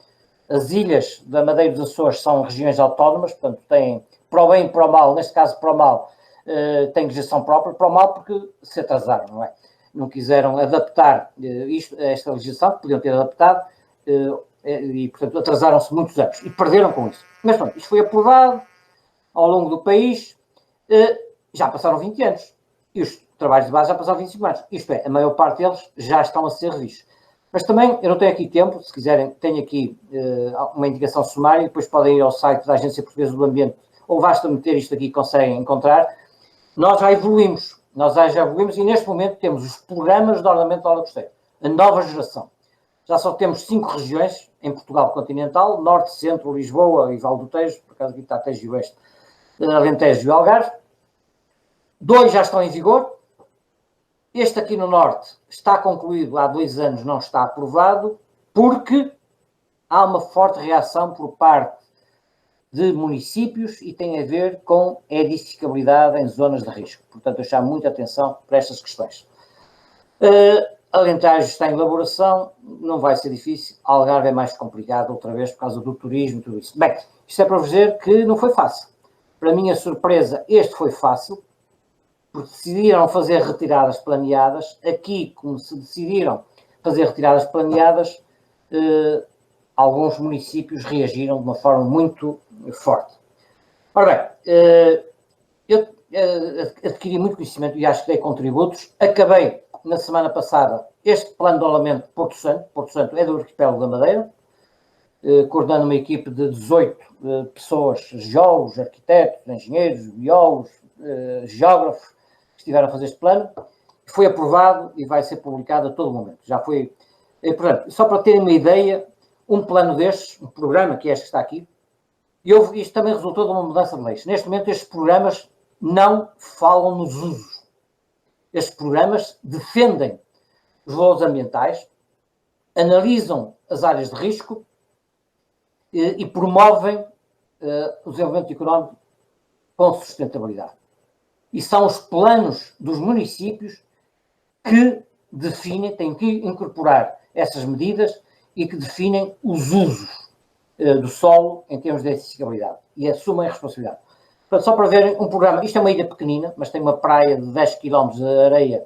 As ilhas da Madeira e dos Açores são regiões autónomas, portanto têm, para o bem e para o mal, neste caso para o mal, têm legislação própria, para o mal porque se atrasaram, não é? Não quiseram adaptar esta legislação, que podiam ter adaptado, e, portanto, atrasaram-se muitos anos e perderam com isso. Mas, pronto, isto foi aprovado ao longo do país, já passaram 20 anos, e os trabalhos de base já passaram 25 anos. Isto é, a maior parte deles já estão a ser revistos. Mas também, eu não tenho aqui tempo, se quiserem, tenho aqui uma indicação sumária, e depois podem ir ao site da Agência Portuguesa do Ambiente, ou basta meter isto aqui, conseguem encontrar. Nós já evoluímos e neste momento temos os programas de ordenamento da orla costeira, a nova geração. Já só temos 5 regiões em Portugal continental, Norte, Centro, Lisboa e Vale do Tejo, por acaso aqui está Tejo e Oeste, Alentejo e Algarve. 2 já estão em vigor. Este aqui no Norte está concluído há 2 anos, não está aprovado, porque há uma forte reação por parte de municípios e tem a ver com a edificabilidade em zonas de risco. Portanto, eu chamo muita atenção para estas questões. Alentejo está em elaboração, não vai ser difícil. Algarve é mais complicado, outra vez, por causa do turismo e tudo isso. Bem, isto é para vos dizer que não foi fácil. Para minha surpresa, este foi fácil, porque decidiram fazer retiradas planeadas. Aqui, como se decidiram fazer retiradas planeadas, alguns municípios reagiram de uma forma muito forte. Ora bem, eu adquiri muito conhecimento e acho que dei contributos. Acabei, na semana passada, este plano de ordenamento de Porto Santo é do arquipélago da Madeira, coordenando uma equipe de 18 pessoas, geólogos, arquitetos, engenheiros, biólogos, geógrafos, que estiveram a fazer este plano. Foi aprovado e vai ser publicado a todo momento. Já foi, portanto, só para terem uma ideia, um plano destes, um programa que é este que está aqui, e isto também resultou de uma mudança de leis. Neste momento, estes programas não falam nos usos. Estes programas defendem os valores ambientais, analisam as áreas de risco e promovem o desenvolvimento económico com sustentabilidade. E são os planos dos municípios que definem, têm que incorporar essas medidas e que definem os usos do solo em termos de acessibilidade e assumem a responsabilidade. Portanto, só para verem um programa, isto é uma ilha pequenina, mas tem uma praia de 10 km de areia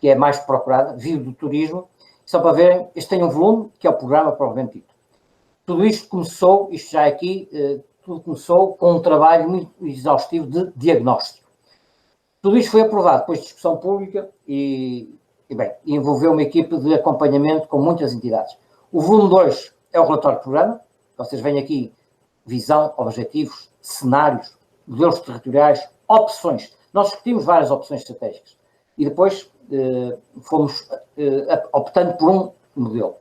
que é mais procurada, vive do turismo, só para verem, este tem um volume que é o programa provavelmente dito. Tudo isto começou, isto já aqui, tudo começou com um trabalho muito exaustivo de diagnóstico. Tudo isto foi aprovado depois de discussão pública e envolveu uma equipe de acompanhamento com muitas entidades. O volume 2 é o relatório de programa, vocês veem aqui visão, objetivos, cenários, modelos territoriais, opções. Nós discutimos várias opções estratégicas e depois fomos optando por um modelo.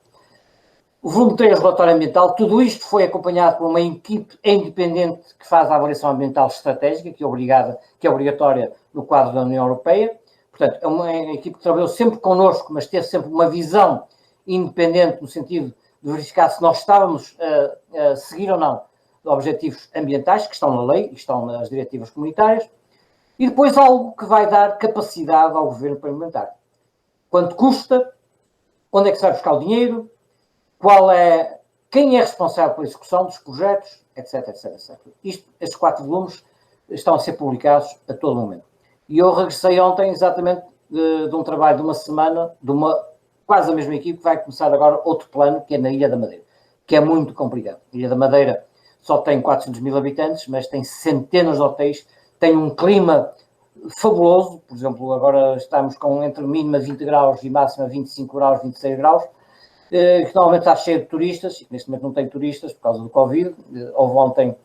O volume 3, relatório ambiental, tudo isto foi acompanhado por uma equipe independente que faz a avaliação ambiental estratégica, que é obrigatória no quadro da União Europeia. Portanto, é uma equipe que trabalhou sempre connosco, mas teve sempre uma visão independente no sentido de verificar se nós estávamos a seguir ou não objetivos ambientais, que estão na lei e estão nas diretivas comunitárias, e depois algo que vai dar capacidade ao governo para implementar. Quanto custa, onde é que se vai buscar o dinheiro, quem é responsável pela execução dos projetos, etc, etc, etc. Estes 4 volumes estão a ser publicados a todo momento. E eu regressei ontem exatamente de um trabalho de uma semana, quase a mesma equipe, que vai começar agora outro plano, que é na Ilha da Madeira, que é muito complicado. A Ilha da Madeira só tem 400 mil habitantes, mas tem centenas de hotéis, tem um clima fabuloso, por exemplo, agora estamos com entre mínima 20 graus e máxima 25 graus, 26 graus, que normalmente está cheio de turistas, e neste momento não tem turistas por causa do Covid. Houve ontem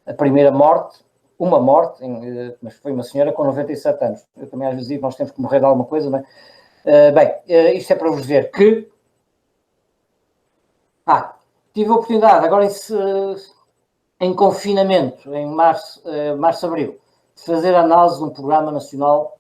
a primeira morte, uma morte, mas foi uma senhora com 97 anos. Eu também às vezes digo, nós temos que morrer de alguma coisa, não é? Isto é para vos dizer que... tive a oportunidade, agora em confinamento, em março, abril, de fazer a análise de um programa nacional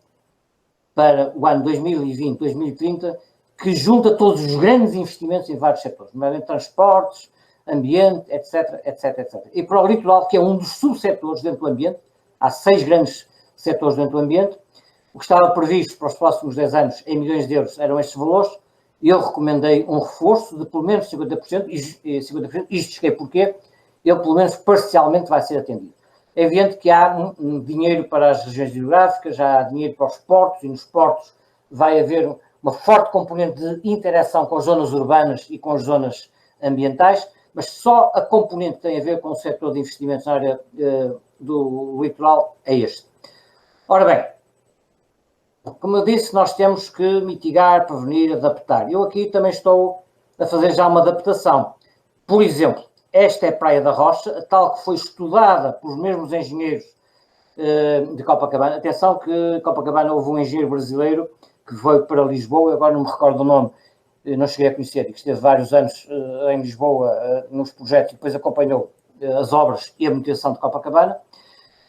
para o ano 2020, 2030, que junta todos os grandes investimentos em vários setores, nomeadamente transportes, ambiente, etc, etc, etc. E para o litoral, que é um dos subsetores dentro do ambiente, há 6 grandes setores dentro do ambiente, o que estava previsto para os próximos 10 anos em milhões de euros eram estes valores, e eu recomendei um reforço de pelo menos 50%, e 50%, isto cheguei porque ele pelo menos parcialmente vai ser atendido. É evidente que há dinheiro para as regiões geográficas, já há dinheiro para os portos, e nos portos vai haver uma forte componente de interação com as zonas urbanas e com as zonas ambientais, mas só a componente que tem a ver com o setor de investimentos na área do litoral é este. Ora bem, como eu disse, nós temos que mitigar, prevenir, adaptar. Eu aqui também estou a fazer já uma adaptação. Por exemplo, esta é a Praia da Rocha, a tal que foi estudada pelos mesmos engenheiros de Copacabana. Atenção que Copacabana houve um engenheiro brasileiro que veio para Lisboa, agora não me recordo o nome, não cheguei a conhecer, e que esteve vários anos em Lisboa nos projetos e depois acompanhou as obras e a manutenção de Copacabana.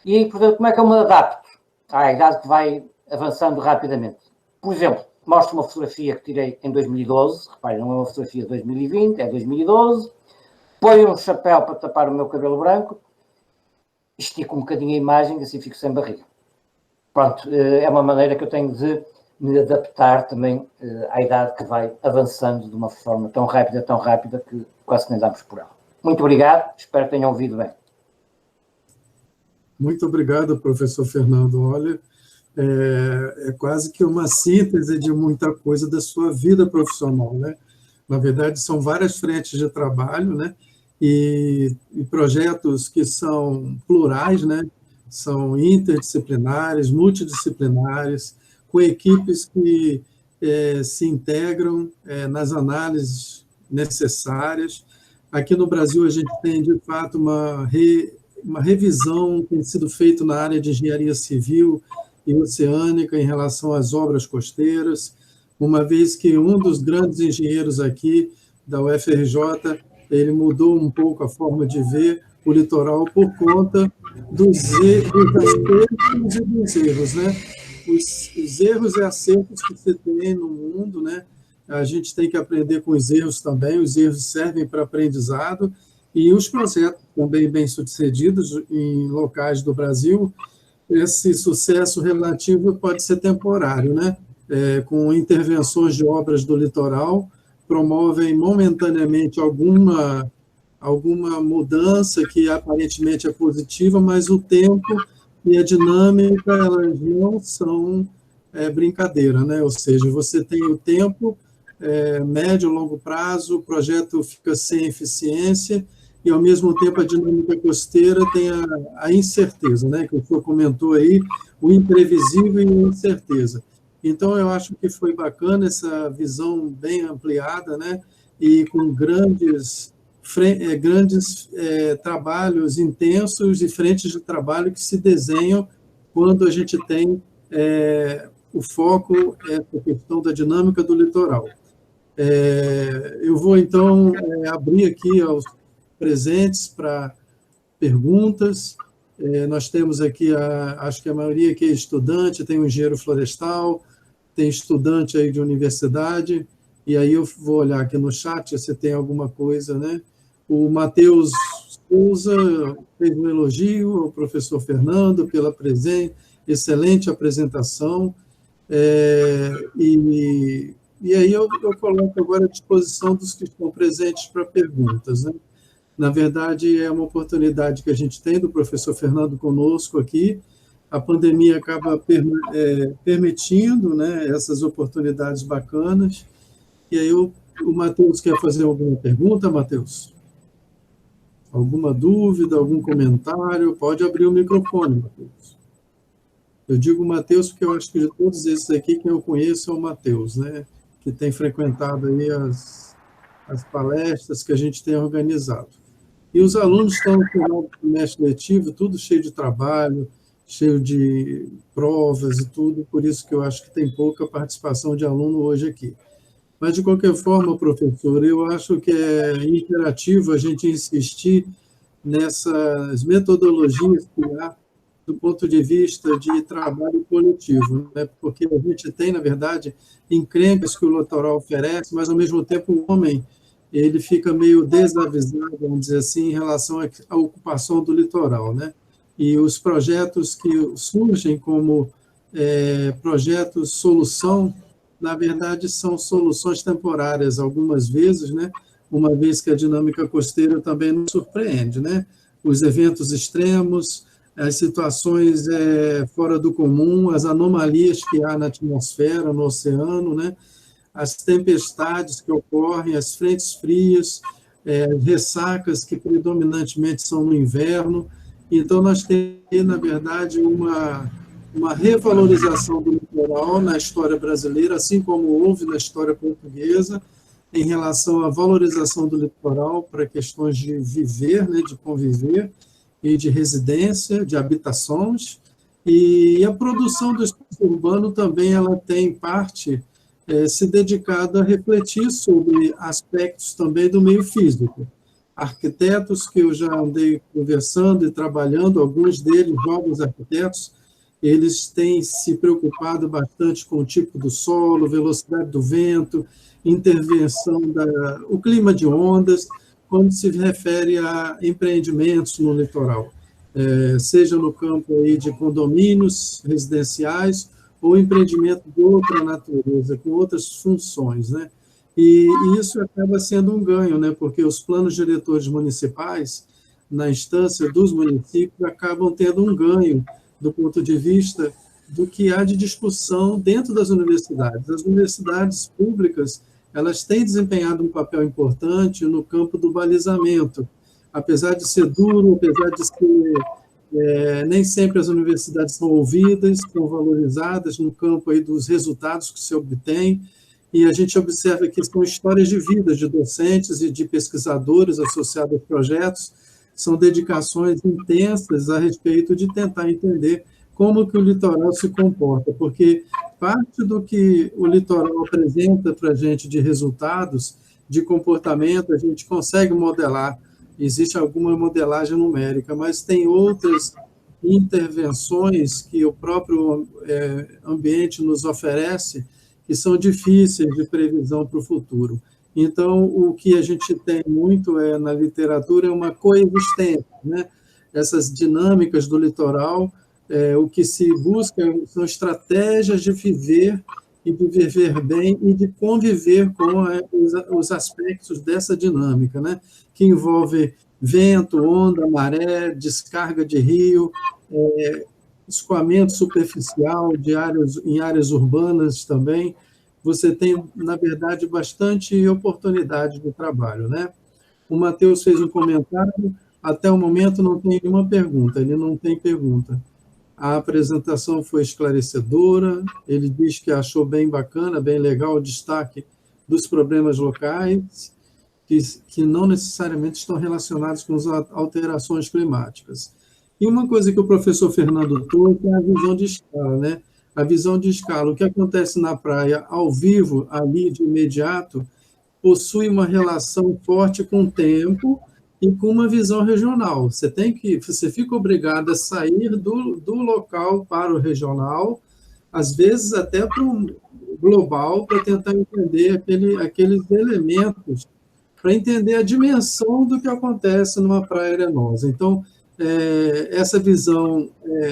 E, portanto, como é que eu me adapto à idade que vai avançando rapidamente? Por exemplo, mostro uma fotografia que tirei em 2012, reparem, não é uma fotografia de 2020, é 2012, ponho um chapéu para tapar o meu cabelo branco, estico um bocadinho a imagem, assim fico sem barriga. Pronto, é uma maneira que eu tenho de me adaptar também à idade que vai avançando de uma forma tão rápida que quase nem damos por ela. Muito obrigado, espero que tenham ouvido bem. Muito obrigado, professor Fernando. Olha, é quase que uma síntese de muita coisa da sua vida profissional, né? Na verdade, são várias frentes de trabalho, né? E projetos que são plurais, né? São interdisciplinares, multidisciplinares, com equipes que se integram nas análises necessárias. Aqui no Brasil, a gente tem, de fato, uma revisão que tem sido feita na área de engenharia civil e oceânica em relação às obras costeiras, uma vez que um dos grandes engenheiros aqui da UFRJ, ele mudou um pouco a forma de ver o litoral por conta dos acertos e dos erros, né? Os erros e acertos que você tem no mundo, né? A gente tem que aprender com os erros também, os erros servem para aprendizado, e os projetos também bem-sucedidos em locais do Brasil, esse sucesso relativo pode ser temporário, né? Com intervenções de obras do litoral, promovem momentaneamente alguma mudança que aparentemente é positiva, mas o tempo e a dinâmica, elas não são brincadeira, né? Ou seja, você tem o tempo, médio e longo prazo, o projeto fica sem eficiência, e, ao mesmo tempo, a dinâmica costeira tem a incerteza, né? Que o senhor comentou aí, o imprevisível e a incerteza. Então, eu acho que foi bacana essa visão bem ampliada, né? E com grandes trabalhos intensos e frentes de trabalho que se desenham quando a gente tem o foco, essa questão da dinâmica do litoral. Eu vou, então, abrir aqui aos presentes para perguntas. Nós temos aqui, acho que a maioria aqui é estudante, tem um engenheiro florestal, tem estudante aí de universidade, e aí eu vou olhar aqui no chat se tem alguma coisa, né? O Matheus Souza fez um elogio ao professor Fernando pela excelente apresentação, e aí eu coloco agora à disposição dos que estão presentes para perguntas, né? Na verdade, é uma oportunidade que a gente tem do professor Fernando conosco aqui. A pandemia acaba permitindo, né, essas oportunidades bacanas. E aí o Matheus quer fazer alguma pergunta, Matheus? Alguma dúvida, algum comentário? Pode abrir o microfone, Matheus. Eu digo Matheus porque eu acho que de todos esses aqui, quem eu conheço é o Matheus, né, que tem frequentado aí as palestras que a gente tem organizado. E os alunos estão no final do semestre letivo, tudo cheio de trabalho, cheio de provas e tudo, por isso que eu acho que tem pouca participação de aluno hoje aqui. Mas, de qualquer forma, professor, eu acho que é imperativo a gente insistir nessas metodologias que há do ponto de vista de trabalho coletivo, né? Porque a gente tem, na verdade, encrencas que o litoral oferece, mas, ao mesmo tempo, o homem ele fica meio desavisado, vamos dizer assim, em relação à ocupação do litoral, né? E os projetos que surgem como projetos solução, na verdade, são soluções temporárias, algumas vezes, né? Uma vez que a dinâmica costeira também nos surpreende, né? Os eventos extremos, as situações fora do comum, as anomalias que há na atmosfera, no oceano, né? As tempestades que ocorrem, as frentes frias, ressacas que predominantemente são no inverno. Então, nós temos, na verdade, uma revalorização do litoral na história brasileira, assim como houve na história portuguesa, em relação à valorização do litoral para questões de viver, né, de conviver, e de residência, de habitações. E a produção do espaço urbano também ela tem parte se dedicado a refletir sobre aspectos também do meio físico. Arquitetos que eu já andei conversando e trabalhando, alguns deles, jovens arquitetos, eles têm se preocupado bastante com o tipo do solo, velocidade do vento, intervenção o clima de ondas, quando se refere a empreendimentos no litoral, seja no campo aí de condomínios residenciais, ou empreendimento de outra natureza, com outras funções, né? E isso acaba sendo um ganho, né? Porque os planos diretores municipais, na instância dos municípios, acabam tendo um ganho do ponto de vista do que há de discussão dentro das universidades. As universidades públicas, elas têm desempenhado um papel importante no campo do balizamento, apesar de ser duro, apesar de ser nem sempre as universidades são ouvidas, são valorizadas no campo aí dos resultados que se obtém, e a gente observa que são histórias de vida de docentes e de pesquisadores associados a projetos, são dedicações intensas a respeito de tentar entender como que o litoral se comporta, porque parte do que o litoral apresenta para a gente de resultados, de comportamento, a gente consegue modelar. Existe alguma modelagem numérica, mas tem outras intervenções que o próprio ambiente nos oferece que são difíceis de previsão para o futuro. Então, o que a gente tem muito na literatura é uma coexistência, né? Essas dinâmicas do litoral, o que se busca são estratégias de viver e de viver bem e de conviver com os aspectos dessa dinâmica, né? Que envolve vento, onda, maré, descarga de rio, escoamento superficial de em áreas urbanas também. Você tem, na verdade, bastante oportunidade de trabalho, né? O Matheus fez um comentário, até o momento não tem nenhuma pergunta, ele não tem pergunta. A apresentação foi esclarecedora, ele diz que achou bem bacana, bem legal o destaque dos problemas locais, que não necessariamente estão relacionados com as alterações climáticas. E uma coisa que o professor Fernando trouxe é a visão de escala, né? A visão de escala, o que acontece na praia ao vivo, ali de imediato, possui uma relação forte com o tempo e com uma visão regional. Você fica obrigado a sair do local para o regional, às vezes até para o global, para tentar entender aqueles elementos, para entender a dimensão do que acontece numa praia arenosa. Então, essa visão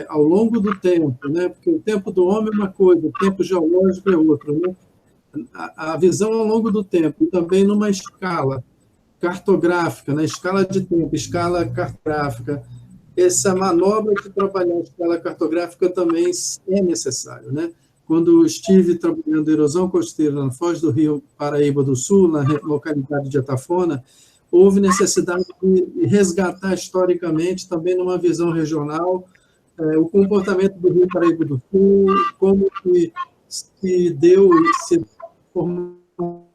ao longo do tempo, né? Porque o tempo do homem é uma coisa, o tempo geológico é outra, né? A visão ao longo do tempo, também numa escala cartográfica, na escala de tempo, escala cartográfica, essa manobra de trabalhar a escala cartográfica também é necessário, né? Quando estive trabalhando erosão costeira na Foz do Rio Paraíba do Sul, na localidade de Atafona, houve necessidade de resgatar historicamente, também numa visão regional, o comportamento do Rio Paraíba do Sul, como que se deu se formação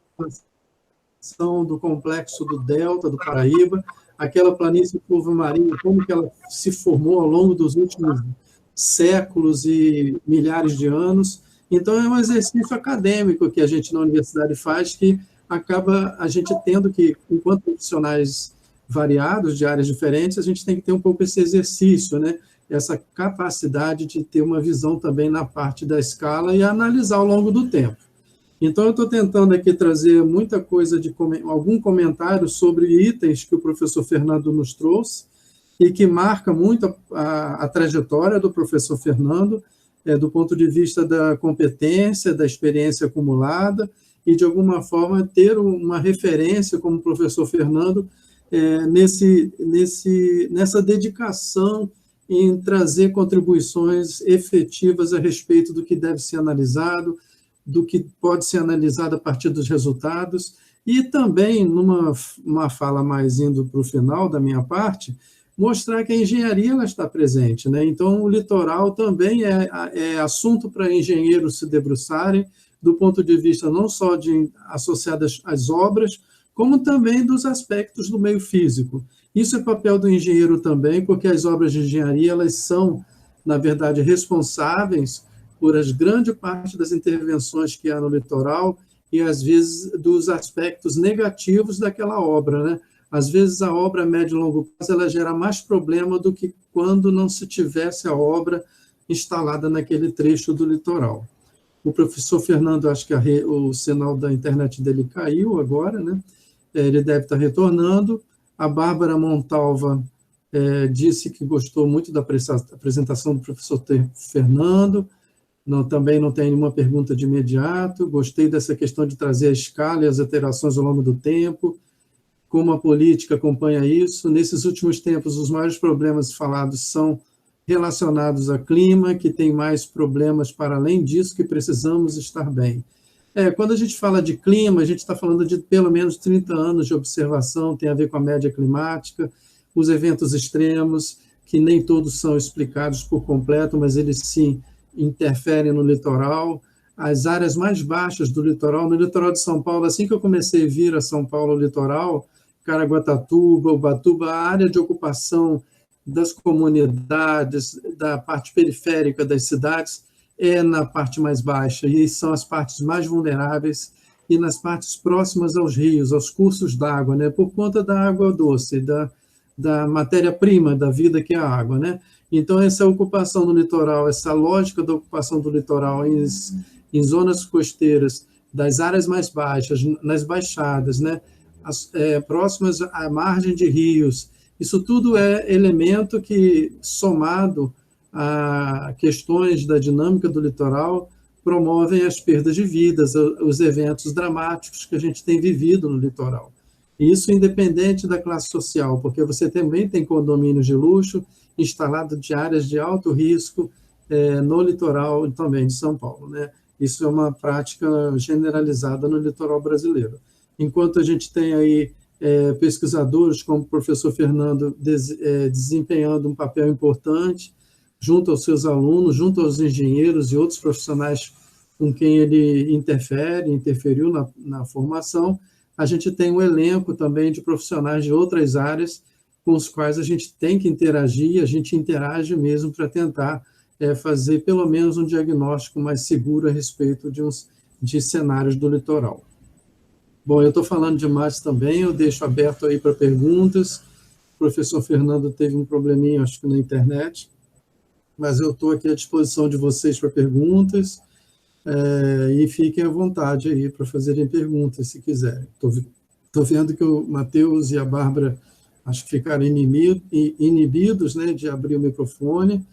do complexo do Delta, do Paraíba, aquela planície curva-marinha, como que ela se formou ao longo dos últimos séculos e milhares de anos. Então, é um exercício acadêmico que a gente na universidade faz, que acaba a gente tendo que, enquanto profissionais variados, de áreas diferentes, a gente tem que ter um pouco esse exercício, né? Essa capacidade de ter uma visão também na parte da escala e analisar ao longo do tempo. Então, eu estou tentando aqui trazer muita coisa, algum comentário sobre itens que o professor Fernando nos trouxe e que marca muito a trajetória do professor Fernando, do ponto de vista da competência, da experiência acumulada e, de alguma forma, ter uma referência como professor Fernando nessa dedicação em trazer contribuições efetivas a respeito do que deve ser analisado, do que pode ser analisado a partir dos resultados, e também, numa fala mais indo para o final da minha parte, mostrar que a engenharia ela está presente, né? Então, o litoral também é assunto para engenheiros se debruçarem, do ponto de vista não só associadas às obras, como também dos aspectos do meio físico. Isso é papel do engenheiro também, porque as obras de engenharia elas são, na verdade, responsáveis por as grande parte das intervenções que há no litoral e, às vezes, dos aspectos negativos daquela obra, né? Às vezes, a obra a médio e longo prazo ela gera mais problema do que quando não se tivesse a obra instalada naquele trecho do litoral. O professor Fernando, acho que o sinal da internet dele caiu agora, né? Ele deve estar retornando. A Bárbara Montalva disse que gostou muito da apresentação do professor Fernando. Também não tem nenhuma pergunta de imediato. Gostei dessa questão de trazer a escala e as alterações ao longo do tempo. Como a política acompanha isso. Nesses últimos tempos, os maiores problemas falados são relacionados ao clima, que tem mais problemas para além disso, que precisamos estar bem. Quando a gente fala de clima, a gente está falando de pelo menos 30 anos de observação, tem a ver com a média climática, os eventos extremos, que nem todos são explicados por completo, mas eles sim interferem no litoral, as áreas mais baixas do litoral, no litoral de São Paulo, assim que eu comecei a vir a São Paulo litoral, Caraguatatuba, Ubatuba, a área de ocupação das comunidades, da parte periférica das cidades, na parte mais baixa, e são as partes mais vulneráveis, e nas partes próximas aos rios, aos cursos d'água, né, por conta da água doce, da matéria-prima da vida que é a água, né? Então, essa ocupação do litoral, essa lógica da ocupação do litoral em zonas costeiras, das áreas mais baixas, nas baixadas, né, próximas à margem de rios, isso tudo é elemento que, somado a questões da dinâmica do litoral, promovem as perdas de vidas, os eventos dramáticos que a gente tem vivido no litoral. E isso independente da classe social, porque você também tem condomínios de luxo instalados de áreas de alto risco no litoral também de São Paulo, né? Isso é uma prática generalizada no litoral brasileiro. Enquanto a gente tem aí pesquisadores como o professor Fernando desempenhando um papel importante junto aos seus alunos, junto aos engenheiros e outros profissionais com quem ele interferiu na formação, a gente tem um elenco também de profissionais de outras áreas com os quais a gente tem que interagir, a gente interage mesmo para tentar fazer pelo menos um diagnóstico mais seguro a respeito de cenários do litoral. Bom, eu estou falando demais também, eu deixo aberto aí para perguntas. O professor Fernando teve um probleminha, acho que na internet, mas eu estou aqui à disposição de vocês para perguntas, e fiquem à vontade aí para fazerem perguntas, se quiserem. Estou vendo que o Matheus e a Bárbara acho que ficaram inibidos, né, de abrir o microfone,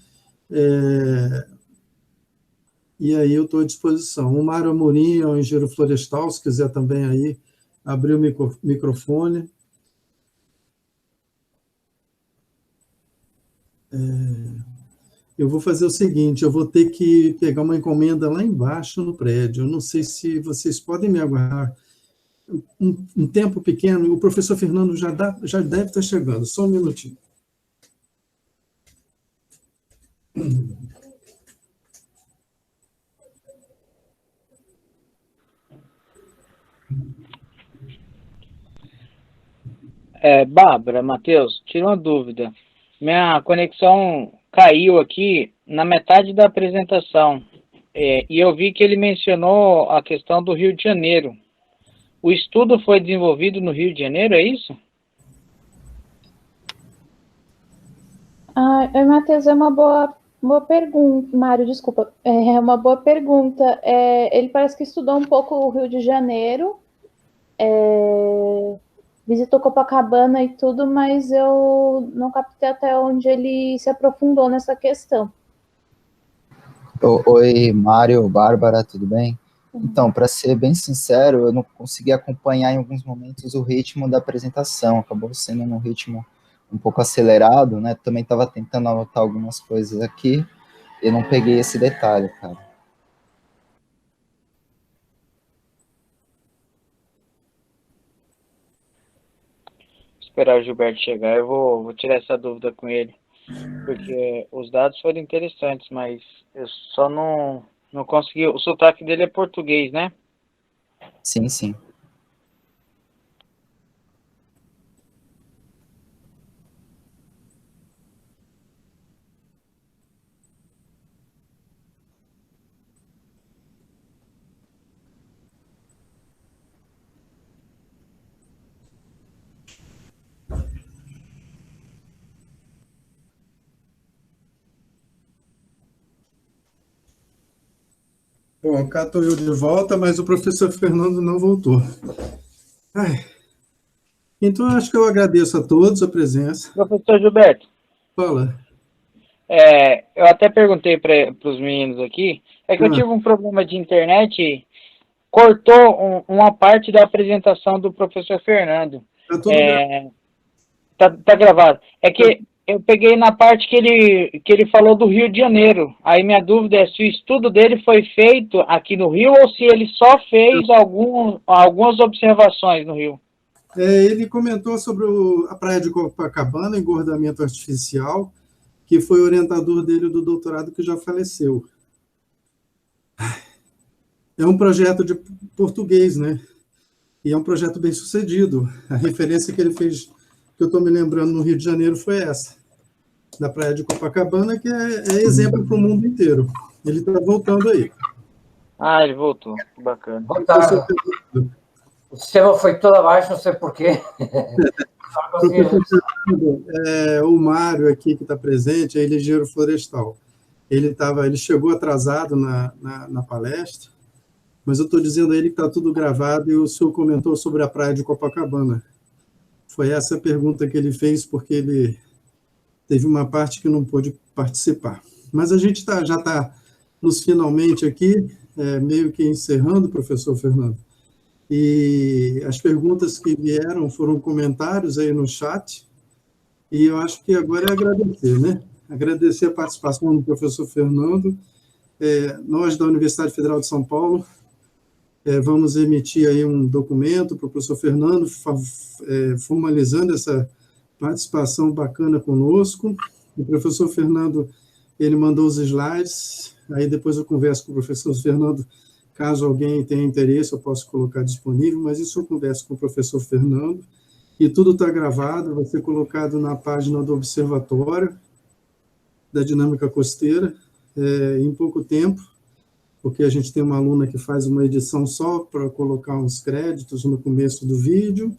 e aí eu estou à disposição. O Mário Amorim é um engenheiro florestal, se quiser também aí abrir o microfone. Eu vou fazer o seguinte, eu vou ter que pegar uma encomenda lá embaixo no prédio. Eu não sei se vocês podem me aguardar um tempo pequeno. O professor Fernando já deve estar chegando. Só um minutinho. Bárbara, Matheus, tira uma dúvida. Minha conexão caiu aqui na metade da apresentação, e eu vi que ele mencionou a questão do Rio de Janeiro. O estudo foi desenvolvido no Rio de Janeiro, é isso? Matheus, é uma boa pergunta. Mário, desculpa. É uma boa pergunta. Ele parece que estudou um pouco o Rio de Janeiro, visitou Copacabana e tudo, mas eu não captei até onde ele se aprofundou nessa questão. Oi, Mário, Bárbara, tudo bem? Então, para ser bem sincero, eu não consegui acompanhar em alguns momentos o ritmo da apresentação, acabou sendo num ritmo um pouco acelerado, né? Também estava tentando anotar algumas coisas aqui e não peguei esse detalhe, cara. Esperar o Gilberto chegar, eu vou tirar essa dúvida com ele, porque os dados foram interessantes, mas eu só não consegui. O sotaque dele é português, né? Sim, sim. Bom, cá estou eu de volta, mas o professor Fernando não voltou. Então, eu acho que eu agradeço a todos a presença. Professor Gilberto. Fala. Eu até perguntei para os meninos aqui, que eu tive um problema de internet, cortou uma parte da apresentação do professor Fernando. Está tudo bem. Tá gravado. É que eu peguei na parte que ele falou do Rio de Janeiro. Aí minha dúvida é se o estudo dele foi feito aqui no Rio ou se ele só fez algumas observações no Rio. Ele comentou sobre a praia de Copacabana, engordamento artificial, que foi orientador dele do doutorado que já faleceu. É um projeto de português, né? E é um projeto bem sucedido. A referência que ele fez, que eu estou me lembrando no Rio de Janeiro, foi essa, da praia de Copacabana, que é exemplo para o mundo inteiro. Ele está voltando aí. Ele voltou. Bacana. O sistema foi todo abaixo, não sei porquê. O Mário aqui, que está presente, é engenheiro florestal. Ele chegou atrasado na palestra, mas eu estou dizendo a ele que está tudo gravado e o senhor comentou sobre a praia de Copacabana. Foi essa a pergunta que ele fez, porque ele teve uma parte que não pôde participar. Mas a gente já está nos finalmente aqui. meio que encerrando, professor Fernando, e as perguntas que vieram foram comentários aí no chat, e eu acho que agora é agradecer, né? Agradecer a participação do professor Fernando. Nós, da Universidade Federal de São Paulo, vamos emitir aí um documento para o professor Fernando, formalizando essa participação bacana conosco. O professor Fernando, ele mandou os slides, aí depois eu converso com o professor Fernando, caso alguém tenha interesse, eu posso colocar disponível, mas isso eu converso com o professor Fernando, e tudo está gravado, vai ser colocado na página do Observatório da Dinâmica Costeira, em pouco tempo, porque a gente tem uma aluna que faz uma edição só para colocar uns créditos no começo do vídeo.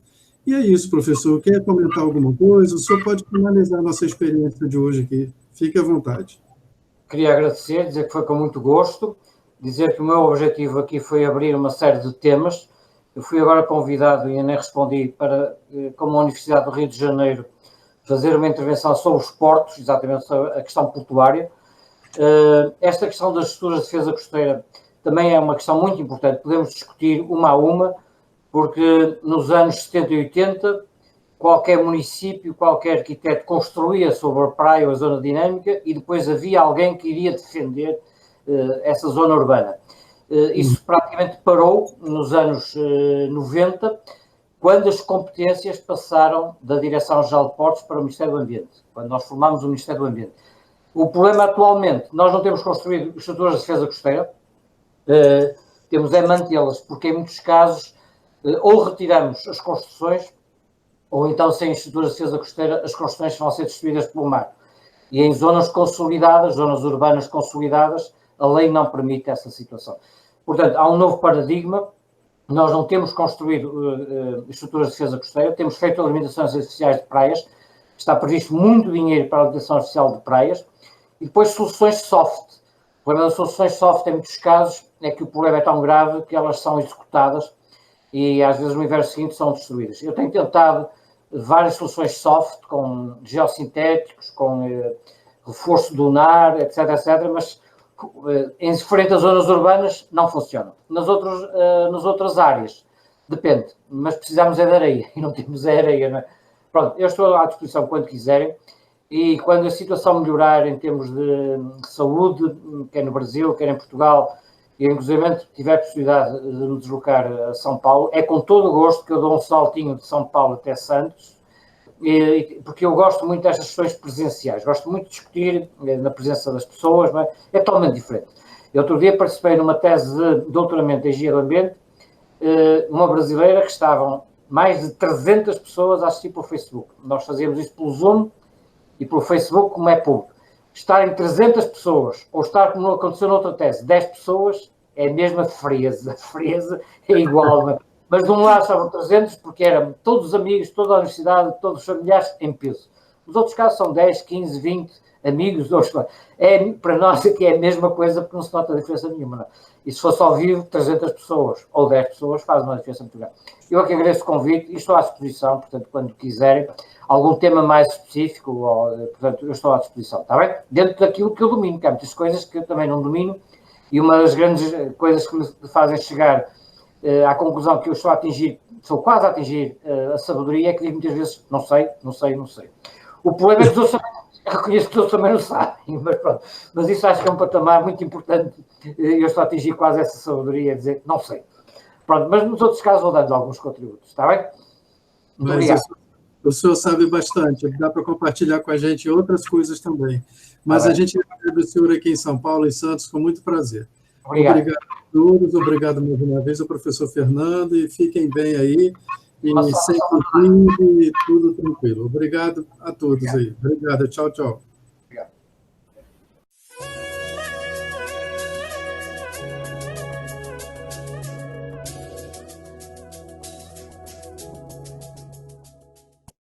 E é isso, professor. Quer comentar alguma coisa? O senhor pode finalizar a nossa experiência de hoje aqui. Fique à vontade. Queria agradecer, dizer que foi com muito gosto, dizer que o meu objetivo aqui foi abrir uma série de temas. Eu fui agora convidado, e nem respondi, para, como a Universidade do Rio de Janeiro, fazer uma intervenção sobre os portos, exatamente sobre a questão portuária. Esta questão das estruturas de defesa costeira também é uma questão muito importante. Podemos discutir uma a uma, porque nos anos 70 e 80, qualquer município, qualquer arquiteto construía sobre a praia ou a zona dinâmica e depois havia alguém que iria defender essa zona urbana. Isso praticamente parou nos anos 90, quando as competências passaram da Direção-Geral de Portos para o Ministério do Ambiente, quando nós formámos o Ministério do Ambiente. O problema atualmente, nós não temos construído estruturas de defesa costeira, temos mantê-las, porque em muitos casos ou retiramos as construções, ou então sem estruturas de defesa costeira, as construções vão ser destruídas pelo mar. E em zonas consolidadas, zonas urbanas consolidadas, a lei não permite essa situação. Portanto, há um novo paradigma. Nós não temos construído estruturas de defesa costeira, temos feito limitações artificiais de praias, está previsto muito dinheiro para a limitação artificial de praias, e depois soluções soft. O problema das soluções soft, em muitos casos, é que o problema é tão grave que elas são executadas e às vezes no inverno seguinte são destruídas. Eu tenho tentado várias soluções soft, com geossintéticos, com reforço lunar, etc, mas em frente às zonas urbanas não funcionam. Nas outras áreas, depende, mas precisamos é de areia, e não temos areia, não é? Pronto, eu estou à disposição quando quiserem, e quando a situação melhorar em termos de saúde, quer no Brasil, quer em Portugal, e inclusive tiver a possibilidade de me deslocar a São Paulo, é com todo o gosto que eu dou um saltinho de São Paulo até Santos, porque eu gosto muito destas questões presenciais, gosto muito de discutir na presença das pessoas, mas é totalmente diferente. Eu outro dia participei numa tese de doutoramento em Engenharia do Ambiente, uma brasileira que estavam mais de 300 pessoas a assistir pelo Facebook. Nós fazíamos isso pelo Zoom e pelo Facebook, como é público. Estar em 300 pessoas, ou estar, como aconteceu noutra tese, 10 pessoas, é a mesma frieza. A frieza é igual, mas de um lado estavam 300 porque eram todos os amigos, toda a universidade, todos os familiares em peso. Nos outros casos são 10, 15, 20 amigos. Para nós aqui é a mesma coisa porque não se nota a diferença nenhuma. Não? E se fosse ao vivo, 300 pessoas ou 10 pessoas faz uma diferença muito grande. Eu aqui agradeço o convite e estou à disposição, portanto, quando quiserem, algum tema mais específico, portanto, eu estou à disposição, está bem? Dentro daquilo que eu domino, que há muitas coisas que eu também não domino, e uma das grandes coisas que me fazem chegar à conclusão que eu estou a atingir, sou quase a atingir a sabedoria, é que digo muitas vezes, não sei. O problema é que os outros eu reconheço que os outros também não sabem, mas pronto. Mas isso acho que é um patamar muito importante, eu estou a atingir quase essa sabedoria, a dizer, não sei. Pronto, mas nos outros casos vou dando alguns contributos, está bem? Muito obrigado. O senhor sabe bastante, dá para compartilhar com a gente outras coisas também. Mas a gente recebe o senhor aqui em São Paulo, em Santos, com muito prazer. Obrigado a todos, obrigado mais uma vez ao professor Fernando, e fiquem bem aí, e sem conflito, e tudo tranquilo. Obrigado a todos aí. Obrigado, tchau, tchau.